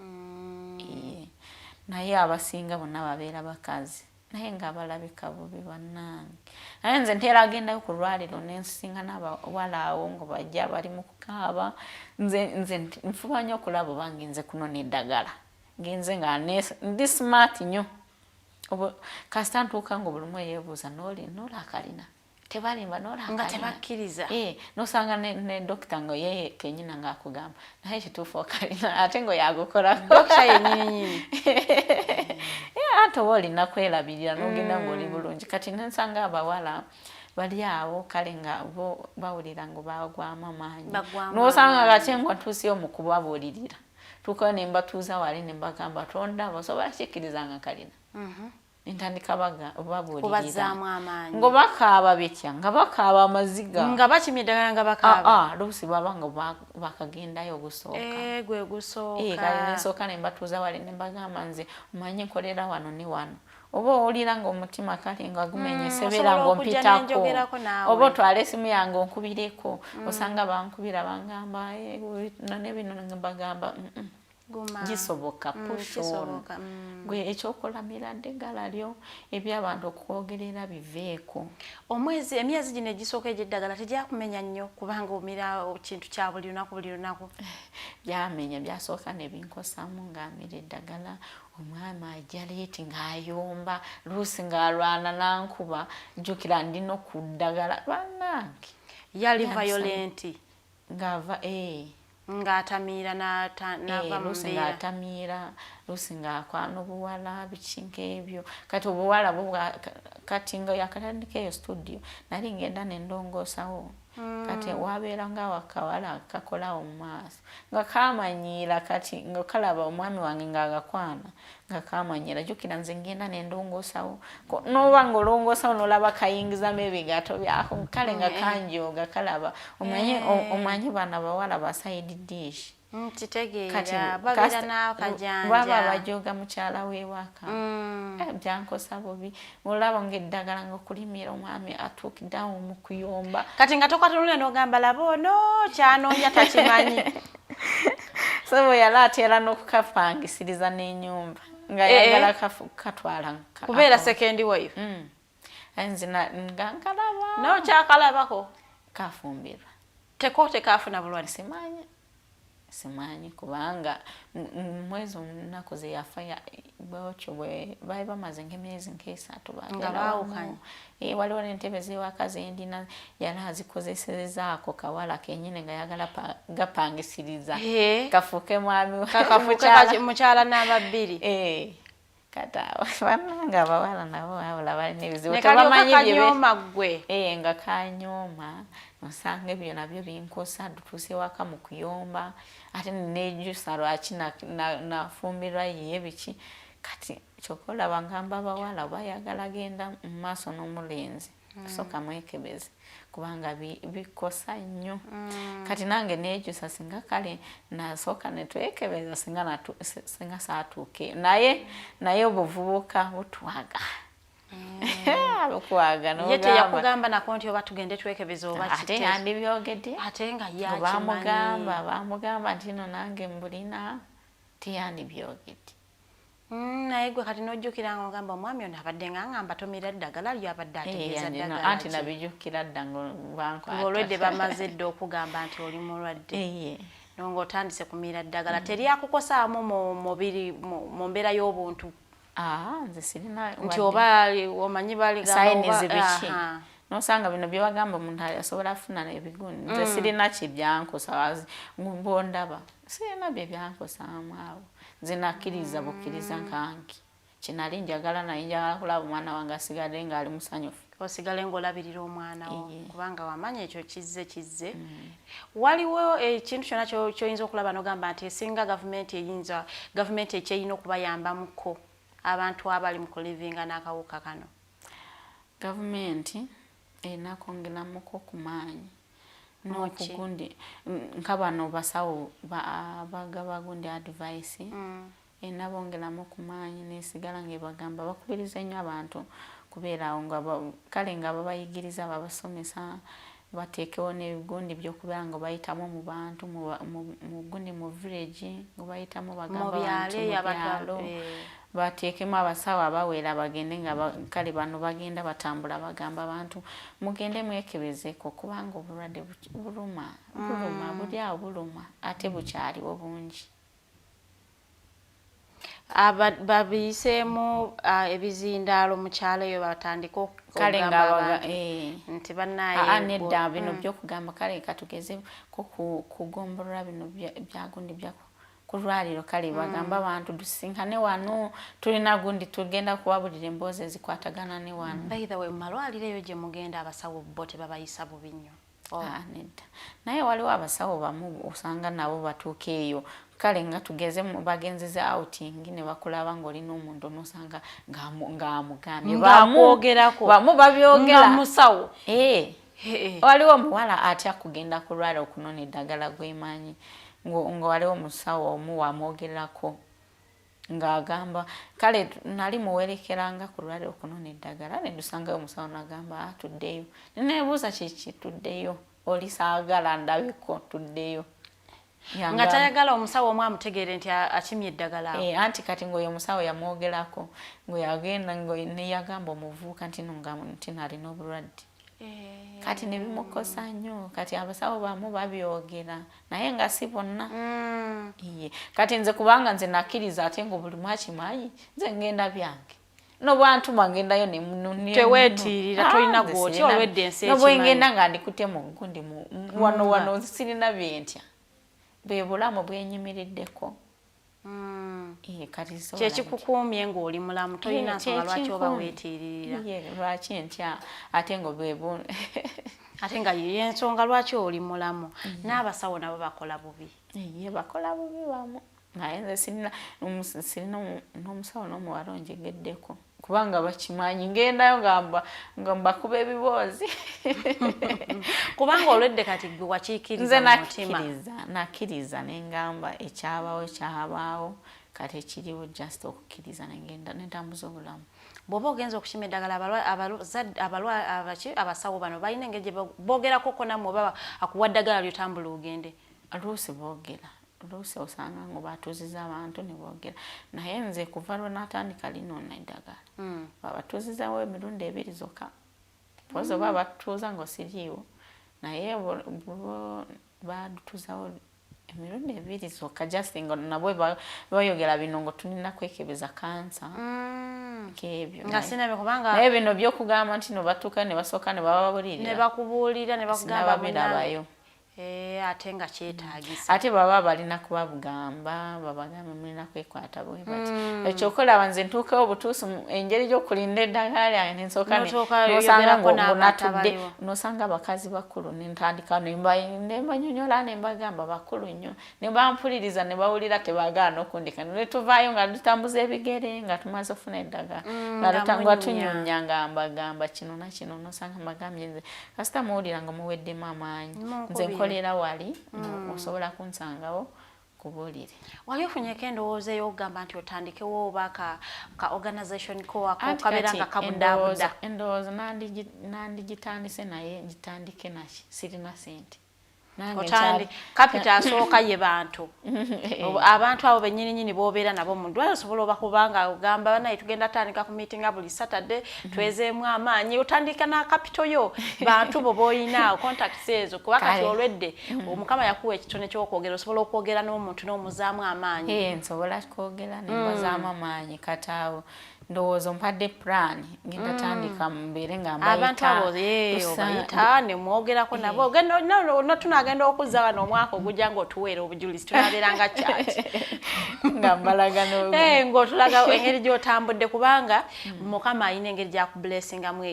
naye abasinga bonna babeera bakazi naye nga balabika bubi bannange naye nze ntera agendayo ku lwaliro nensinga n'abawala awo nga bajja bali mu kukaaba nze nfuba nnyo okulaba oba ngenze kunona eddagala ngenze nga ndi smart nnyo kasita ntuuka nga buli omu yeebuuza noola akalina tebalimba noola nga tebakkiriza nosanga ne dokita nga yeye kenyina ng'akugamba naye ekituufu akalina ate nga yagukolako dokita yennyini ate oba olina kwerabirira n'ogenda ng'oli bulungi kati nensanga abawala bali awo kale nga bo bawulira ngo bagwamu amaanyi n'osanga kati nga ntuusiyo mu kubabuulirira tuukayo ne mbatuuza wali ne mbagamba tondaba osobola kikkiriza nga kalina ntandika babuulirira ngo bakaaba betya nga bakaaba amaziga nga bakimya eddagala nga bakaaba luusi baba nga bakagendayo ogusooka gwe gusooka kale nensooka ne mbatuuza wali ne mbagamba nze omanyi nkolera wano ne wano oba owulira ng'omutima kale nga gumenyesebera ng'ompitako oba otwala esimu yange onkubireko osanga bankubira bangamba none bino mbagamba gisoboka pushon gwe ekyokulamira eddagala lyo ebyabantu okwogerera biveeko emyezi gino egisooka egy'eddagala tegyakumenya nnyo kubanga omira kintu kya buli lunaku byamenya byasooka nebinkosamu ng'amira eddagala omwami ajja leeti ng'ayomba luusi ng'alwana nankuba jjukira ndina ku ddagala bannange yali violenti ng'ava ng'atamiira n'ava mu mbeera ng'atamiira luusi ng'akwana obuwala bikinka ebyo kati obuwala kati nga yakatandika eyo studio nali ngenda nendongoosawo kati wabeera ng'awakawala kakolawo mu maaso nga kamanyiira kati nga kalaba omwami wange ng'agakwana nga kamanyiira jjukira nze ngenda nendongoosawo n'oba ng'olongoosawo n'olaba kayingizamu ebigato byako kale nga kanjooga kalaba omanyi bana bawala ba side dish kitegeera babeera naawe kajanja baba bajooga mukyala w'ewaka byankosa bubi olaba ng'eddagala ng'okulimira omwami atuukiddeawo mu kuyomba kati nga tokatunule n'ogamba laba ono kyanoonya takimanyi so bwe yali ateera n'okukapangisiriza n'ennyumba nga yagala katwala kubeera sekendi wayo nze nga nkalaba n'okyakalabako kafumbirwa tekafuna bulwadde simanyi kubanga mwezi omunaku ze yafa bwotyo baali bamaze ng'emyezi nk'esatu nga baawukanye waliwo n'entebe z'ewaka zendina yali azikozesezaako kawala kenyine nga yagala gapangisiriza kafuuke mwami mukyala n'ababbiri kata bananga abawala nabo wabula balina ebizibu tebamanyi kanyooma gwe nga kanyooma nosanga ebyo nabyo binkosa dutuuse waka mu kuyomba ate nejusa lwaki nafumbirwa yiye biki kati kyokolaba ngamba abawala bayagala genda mu maaso n'omulenzi soka mwekebeze kubanga bikosa nnyo kati nange nejusa singa kale nasooka netwekebeza singa saatuuke naye obuvubuka butwaga ye teyakugamba nako nti oba tugende twekebeza oba ate yandibyogedde ate nga yakimanyi bamugamba nti no nange mbulina teyandibyogedde naye gwe kati n'ojjukira nga ogamba omwami ono abadde nga ngamba tomira eddagala lyabadde ategeeza ddagala anti nabijjukira dda ng'olwedde bamaze dda okugamba nti oli mulwadde ng'otandise kumira eddagala teryakukosaamu mu mubiri mu mbeera y'obuntu nze sirina nti oba omanyi baligamba biki nosanga bino bye bagamba omuntu asobola afuna ebigundi nze sirina kibyankosa bondaba sirina bye byankosaamu awo nze nakkiriza bukkiriza nkanki kinali njagala naye njagala kulaba omwana wange asigadde ng'ali musanyufu osigale ng'olabirira omwana wo kubanga wamanya ekyo kizze waliwo ekintu kyonna ky'oyinza okulaba n'ogamba nti esinga gavumenti ekyeyina okubayambamuko abantu abali mu kulivinga n'akawuka kano gavumenti erina kwongeramuko ku maanyi n'okugundi nka bano basawo bagaba gundi advice erina bongeramu ku maanyi nesigala ng'ebagamba bakubiriza ennyo abantu kubeera awo kale nga babayigiriza babasomesa bateekewo n'ebigundi by'okubeera nga bayitamu mu bantu mu gundi mu village nga bayitamu bagamba abantu mu byalo bateekemu abasawo abawera bagende nga kale bano bagenda batambula bagamba abantu mugende mwekebezeko kubanga obulwadde buluma buli awo buluma ate bukyaliwo bungi babiyiseemu ebizindaalo mu kyalo eyo batandika kale nga nti bannaye nedda bino by'okugamba kale katugeze kugombolera bino byagundi kulwaliro kale bagamba abantu dusinkane wano tulina gundi tugenda kuwabulira emboozi ezikwatagana ne wano by the way malwaliro eyo gye mugenda abasawo bo tebabayisa bubi nnyo nedda naye waliwo abasawo bamu osanga nabo batuuka eyo kale nga tugeze bagenzeza outing ne bakulaba ng'olina omuntu nosanga ng'amugambye bamu babyogera nga musawo waliwo omuwala atya kugenda kulwala okunona eddagala gw'emaanyi nga waliwo omusawo omu wamwogererako ng'agamba kale nali muwerekeranga ku lwaliro okunona eddagala ne dusangayo omusawo n'agamba tuddeyo neneebuuza kiki tuddeyo oli saagala ndabeko tuddeyo nga tayagala omusawo omu amutegeere nti akimye eddagala anti kati ng'oyo omusawo yamwogerako ng'oyagenda neyagamba omuvubuka nti nalina obulwadde kati ne bimukosa nnyo kati abasawo bamu babyogera naye nga si bonna kati nze kubanga nze nakkiriza ate ng'obuli mwakimanyi nze ngenda byange n'obwantuma ngendayo teweetiirira tolina gwoti olwedde ensi ekimanyi n'obwengenda nga ndikute mu gundi wano sirina byentya bwe bulamu bwenyimiriddeko kati so kyekikukuumye ng'oli mulamu tolina nsonga lwaki oba weetiiririra lwaki ntya ate ngo bwebu ate nga yensonga lwaki oli mulamu n'abasawo nabo bakola bubi bakola bubi bamu naye nze sirina n'omusawo n'omuwala onjegeddeko kubanga bakimanyi ngendayo nga mbakuba ebiboozi kubanga olwedde kati gwe wakiikiriza mu mutima nakkiriza nengamba ekyabaawo kyabaawo kati ekiriwo just okukkiriza nengenda nentambuza obulamu bw'oba ogenza okukima eddagala abasawo bano balina engeri gye boogerako ko nammwe oba akuwa ddagala lyotambula ogende oluusi boogera oluusi osanga ngo batuuziza abantu ne boogera naye nze kuva lwe natandika linoona eddagala babatuuzizawo emirundi 2 zokka pozi oba batuuza ngo siriiwo naye batuuzawo emirundi 2 zokka just nga nabwe bayogera bino ngo tulina kwekebeza kansa kebyo naye bino byokugamba nti no batuuka ne basooka ne bakubuulira ne bakugamba birabayo ate nga kyetaagisa ate baba balina kubagamba babagambe mulina kwekwata bwe bati ekyokolaba nze ntuukawo butuusi engeri gy'okulinda eddagala lyange nensooka nosanga ng'onatudde nosanga abakazi bakulu nentandika nembanyonyola nembagamba bakulu nnyo ne bampuliriza ne bawulira tebagaana okundika ne tuvaayo nga tutambuza ebigere nga tumaze ofuna eddagala nga tunyunya nga mbagamba kino nakino nosanga mbagambye nze kasita muwulira nga muweddemu amaanyi nze nkolera wali osobola kunsangawo kubuulire wali ofunyeko endowooza ey'okugamba nti otandikewo oba ka organization kowako kabeera nga kabudaabuda endowooza nandigitandise naye ngitandike naki sirina sente kapita asooka ye bantu abantu abo bennyininyini boobeera nabo mu ddwaliro osobola oba kubanga ogamba banaye tugenda tandika ku meetinga buli Saturday twezeemu amaanyi otandika na kapito yo bantu bo boyina contacts ezo kuba kati olwedde omukama yakuwa ekitone ky'okwogera osobola okwogera n'omuntu n'omuzaamu amaanyi nsobola kwogera nembazaamu amaanyi kataawo ndowooza mpadde plan ngenda tandika mbeere nga mbayita abantu abo obayita ne mwogerako nabo tunagenda okuzza wano omwaka ogujja ng'otuweera obujulizi tunabeeranga kyaki nga mbalaga ng'otulaga engeri gy'otambudde kubanga mukama alina engeri gyakubulesingamu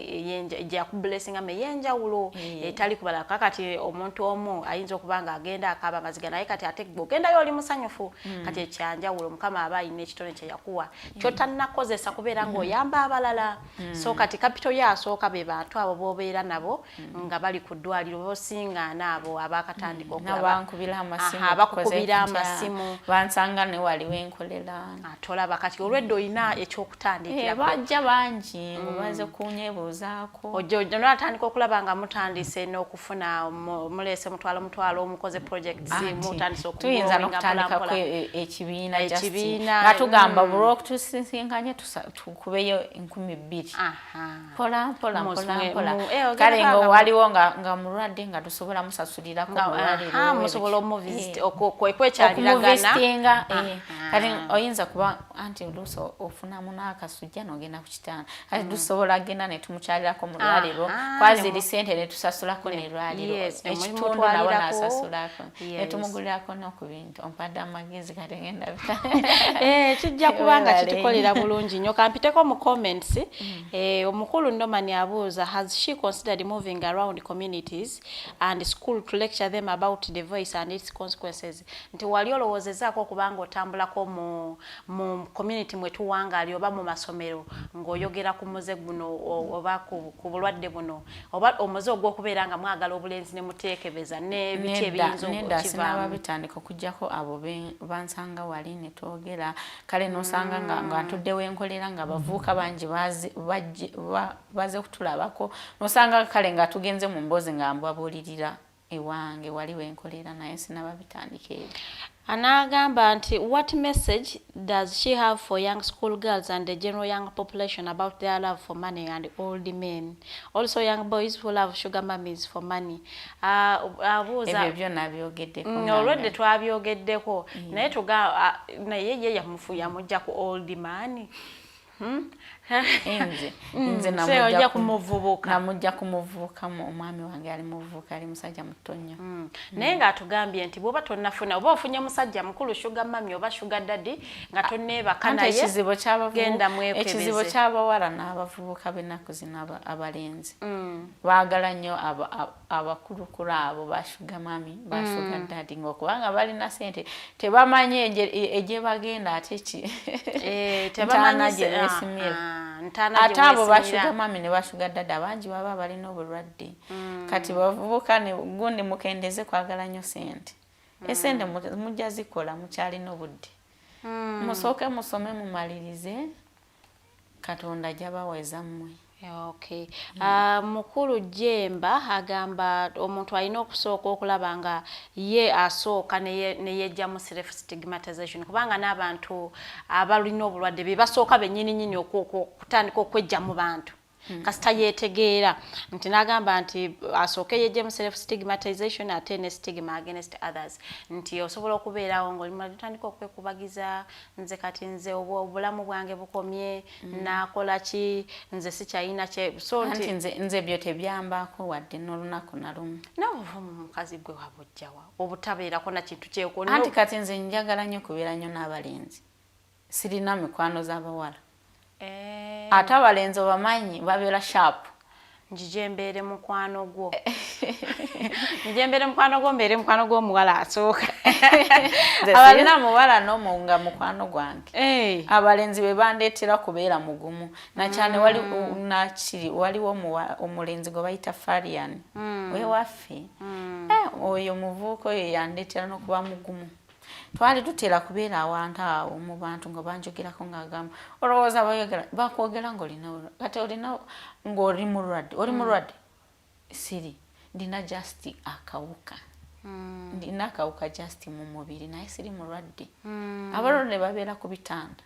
ey'enjawulo etali kubala kakati omuntu omu ayinza okuba nga agenda akaaba amaziga naye kati ate ogendayo oli musanyufu kati ekyanjawulo mukama aba alina ekitone kye yakuwa ky'otanakozesa kubeera ng'oyamba abalala so kati kapito yasooka be bantu abo boobeera nabo nga bali ku ddwaliro bosingaana abo abakatandika abakukubira amasimu bansanga ne wali wenkolera atolaba kati olwedde olina ekyokutandikira bajja bangi baze kunyebuuzaako ojjo n'atandika okulaba nga mutandise n'okufuna muleese mutwalo omukoze project mutandise tuyinza n'okutandikako ekibiina nga tugamba buli okutusisinkanye tukubeyo 2,000 mpola kale nga waliwo nga mulwadde nga tusobola musasulirako musobola okwekyaliragana kati oyinza kuba anti oluusi ofunamu n'akasujja n'ogenda ku kitanda kati tusobola genda ne tumukyalirako mu lwaliro kwaziri sente ne tusasulako n'erwaliro ekitundu nabo n'asasulako ne tumugulirako n'okubintu ompadde amagezi kati ngenda kijja kubanga kitukolera bulungi nnyo kampiteko mu comments omukulu Nomani abuuza has she considered moving around communities and school to lecture them about the voice and its consequences nti wali olowoozezaako okubanga otambulako mu community mwe tuwangaali oba mu masomero ng'oyogera ku muze guno oba ku bulwadde buno oba omuze ogw'okubeera nga mwagala obulenzi ne muteekebeza n'ebiki ebiyinza okukivaamu bitandika okuggyako abo bansanga wali ne twogera kale n'osanga nga ntuddewo enkolera nga bavuuka bangi baze kutulabako n'osanga kale nga tugenze mu mboozi nga mbabuulirira ewange wali wenkolera naye sinaba bitandika ebyo anagamba nti what message does she have for young school girls and the general young population about their love for money and old men, also young boys who love sugar mummies for money? Ebyo byonna byogeddeko olwedde twabyogeddeko naye naye ye yamujja ku old man nze namujja kumuvubuka namujja kumuvubuka omwami wange ali muvubuka ali musajja mutonyo naye ng'atugambye nti bw'oba tonnafuna oba ofunye musajja mukulu sugar mami oba sugar daddy nga tonneebaka naye ekizibu ky'abawala n'abavubuka b'ennaku zino abalenzi baagala nnyo abakulukulu abo ba sugar mami ba sugar daddy ng'okubanga balina ssente tebamanyi egye bagenda ate ki tebamanyi gye beesimira ate abo bashuga mami ne bashuga dada bangi baba balina obulwadde kati bavubuka ne gundi mukendeze kwagala nnyo sente esente mujja zikola mukyalina obudde musooke musome mumalirize katonda gyabaweza mmwe. Okay. Mukulu Jemba agamba omuntu alina okusooka okulaba nga ye asooka ne yejja mu self stigmatization kubanga n'abantu abalina obulwadde be basooka bennyini okutandika okwejja mu bantu kasita yeetegeera nti n'agamba nti asooke yejje mu self stigmatization ate ne stigma against others nti osobola okubeerawo ng'otandika okwekubagiza nze kati nze obulamu bwange bukomye nakola ki nze sikyalina kye so nti nze byo tebyambako wadde n'olunaku na lumu n'obuvumu mukazi gwe wabujjawa obutabeerako na kintu kyeko anti kati nze njagala nnyo kubeera nnyo n'abalenzi sirina mikwano z'abawala ate abalenzi obamanyi babeera sharp njijembeere mukwano gwo njijembeere mukwano gwo mbeere mukwano gw'omuwala asooka abalina muwala n'omunga mukwano gwange abalenzi be bandeetera kubeera mugumu nakyane waliwo omulenzi gwe bayita Farian wewaffe oyo muvuuka oyo yandeetera n'okuba mugumu twali tutera kubeera awantu awo mu bantu nga banjogerako ng'agamba olowooza bakwogera kati olina ng'oli mulwadde siri ndina just akawuka ndina akawuka just mu mubiri naye siri mulwadde abalwadde babeera ku bitanda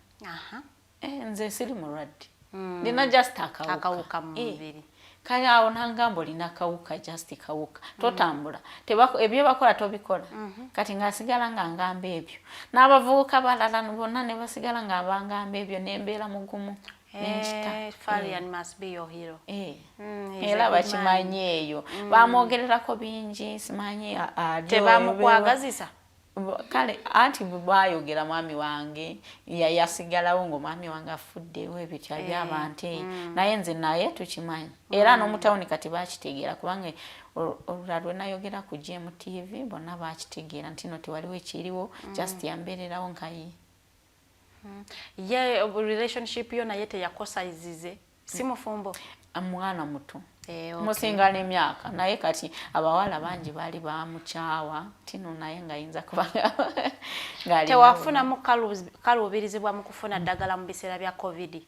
nze siri mulwadde ndina just akawuka mu mubiri kale awo nangamba olina akawuka just kawuka totambula ebyo bakola tobikola kati ng'asigala nga ngamba ebyo n'abavubuka balala bonna ne basigala nga bangamba ebyo n'embeera mugumu n'enkita Farian must be your hero era bakimanyi eyo bamwogererako bingi simanyi tebamukwagazisa kale anti bayogera mwami wange yasigalawo ng'omwami wange afuddewo ebyo by'abantu naye nze naye tukimanyi era n'omutawuni kati bakitegeera kubanga olulala lwe nayogera ku GMTV bonna bakitegeera nti no tewaliwo ekiriwo just yambeererawo nkaye ye relationship yo naye teyakosayizize si mufumbo mwana muto musinga n'emyaka naye kati abawala bangi baali bamukyawa tino naye ng'ayinza kubanga tewafunamu kaluubirizibwa mu kufuna ddagala mu biseera bya covid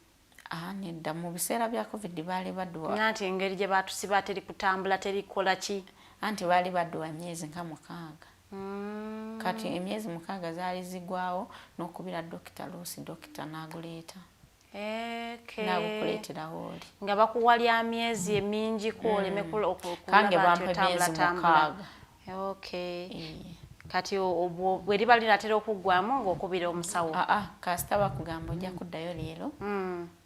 nedda mu biseera bya covid baali badduwa anti engeri gye batusiba teri kutambula terikola ki anti baali badduwa emyezi nka 6 kati emyezi 6 zaali zigwawo n'okubira dokita Luusi dokita n'aguleeta nagukuleeterawo oli nga bakuwalya emyezi emingi kwoleme kange bampa emyezi 6 kati bwe liba linatera okuggwamu ng'okubira omusawo kasita bakugamba ojja kuddayo leero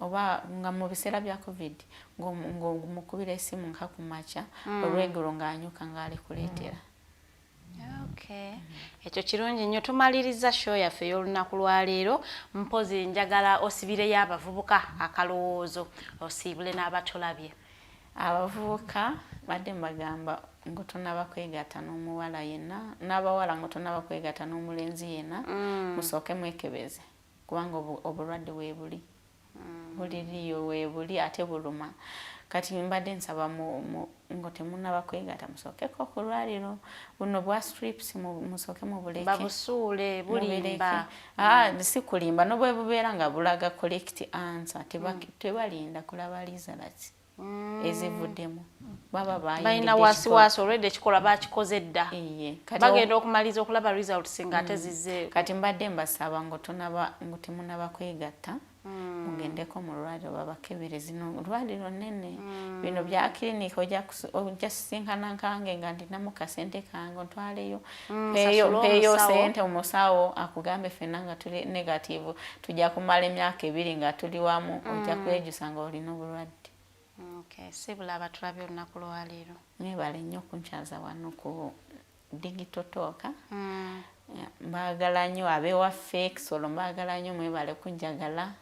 oba nga mu biseera bya covid ng'omukubira esimu nka ku makya olweggulo ng'anyuka ng'alikuleetera ekyo kirungi nnyo tumaliriza show yaffe ey'olunaku lwaleero mpozi njagala osibireyo abavubuka akalowoozo osiibule n'abatulabye abavubuka badde mbagamba ngotonaba kwegatta n'omuwala yenna n'abawala ngotonaba kwegatta n'omulenzi yenna musooke mwekebeze kubanga obulwadde weebuli buliriyo weebuli ate buluma kati mbadde nsaba ngo temunaba kwegatta musookeko ku lwaliro buno bwa strips musooke mubuleke babusuule bulimba si kulimba n'obwe bubeera nga bulaga collect answer tebalinda kulaba results ezivuddemu baba balina wasiwasi olwedde ekikola bakikoze dda bagenda okumaliza okulaba results nga ate zizze kati mbadde mbasaba ngo temunaba kwegatta ogendeko mu lwaliro babakebere zino lwaliro nene bino bya clinic ojja sisinkana nkange nga ndinamu kasente kange ontwaleyo peyo sente omusawo akugambe fenna nga tuli negative tujja kumala emyaka 2 nga tuli wamu ojja kwejusa nga olina obulwadde. Okay, sibula abatulabye olunaku lwaleero. Mwebale nnyo kunkyaza wano ku Digitalk. Mbagala nnyo abewaffe Kisolo, mbagala nnyo mwebale kunjagala.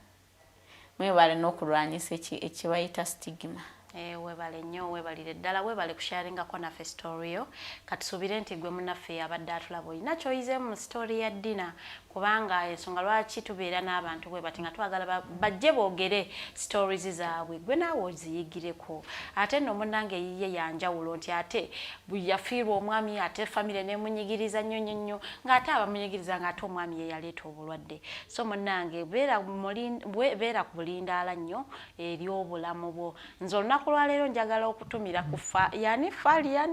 Mwebale n'okulwanyisa ekibayita stigma. Webale nnyo webalire ddala webale kusharingako naffe story yo katusuubire nti gwe munnaffe abadde atulaba olina kyoyizeemu mu story ya Dinah kubanga ensonga lwaki tubeera n'abantu bwe bati nga twagala bajje boogere stories zaabwe gwe naawe oziyigireko ate nno munnange yiye yanjawulo nti ate yafiirwa omwami ate famire nemunyigiriza nnyo ng'ate abamunyigiriza ng'ate omwami ye yaleeta obulwadde so munnange beera ku bulindaala nnyo eri obulamu bwo nze olunaku lwaleero njagala okutumira kufa yani Fabian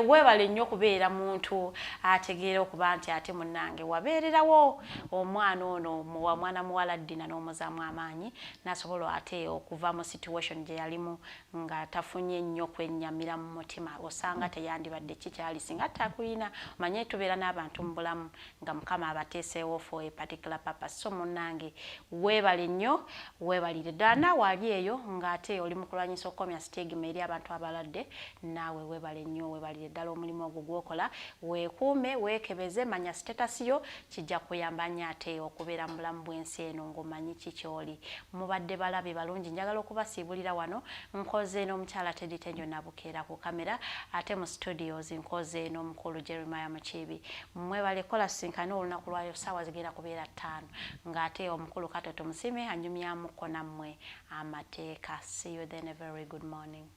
webale nnyo kubeera muntu ategeera okuba nti ate munnange wabeererawo omwana ono mwana muwala Dinah n'omuzaamu amaanyi nasobola ate okuva mu situation gye yalimu nga tafunye nnyo kwennyamira mu mutima osanga teyandibadde kikyali singa takuyina manye tubeera n'abantu mu bulamu nga Mukama abateeseewo for a particular purpose so munnange webale nnyo webalire ddala naawe ali eyo ng'ate oli mu kulwanyisa okukomya stigma eri abantu abalwadde naawe webale nnyo webalire ddala omulimu ogwo gwokola weekuume weekebeze manya status yo kijja kuyamba nnyo ate okubeera mu bulamu bw'ensi eno ng'omanyi kikyoli mubadde balabe balungi njagala okubasiibulira wano nkoze n'omukyala Teditenjo Nabukeera ku kamera ate mu studios nkoze n'omukulu Jeremiah Mukiibi mwebale kola sinkana olunaku lwayo ssaawa zigenda kubeera 5 ng'ate omukulu Katoto Musime anyumyamuko nammwe amateeka. See you then, a very good morning.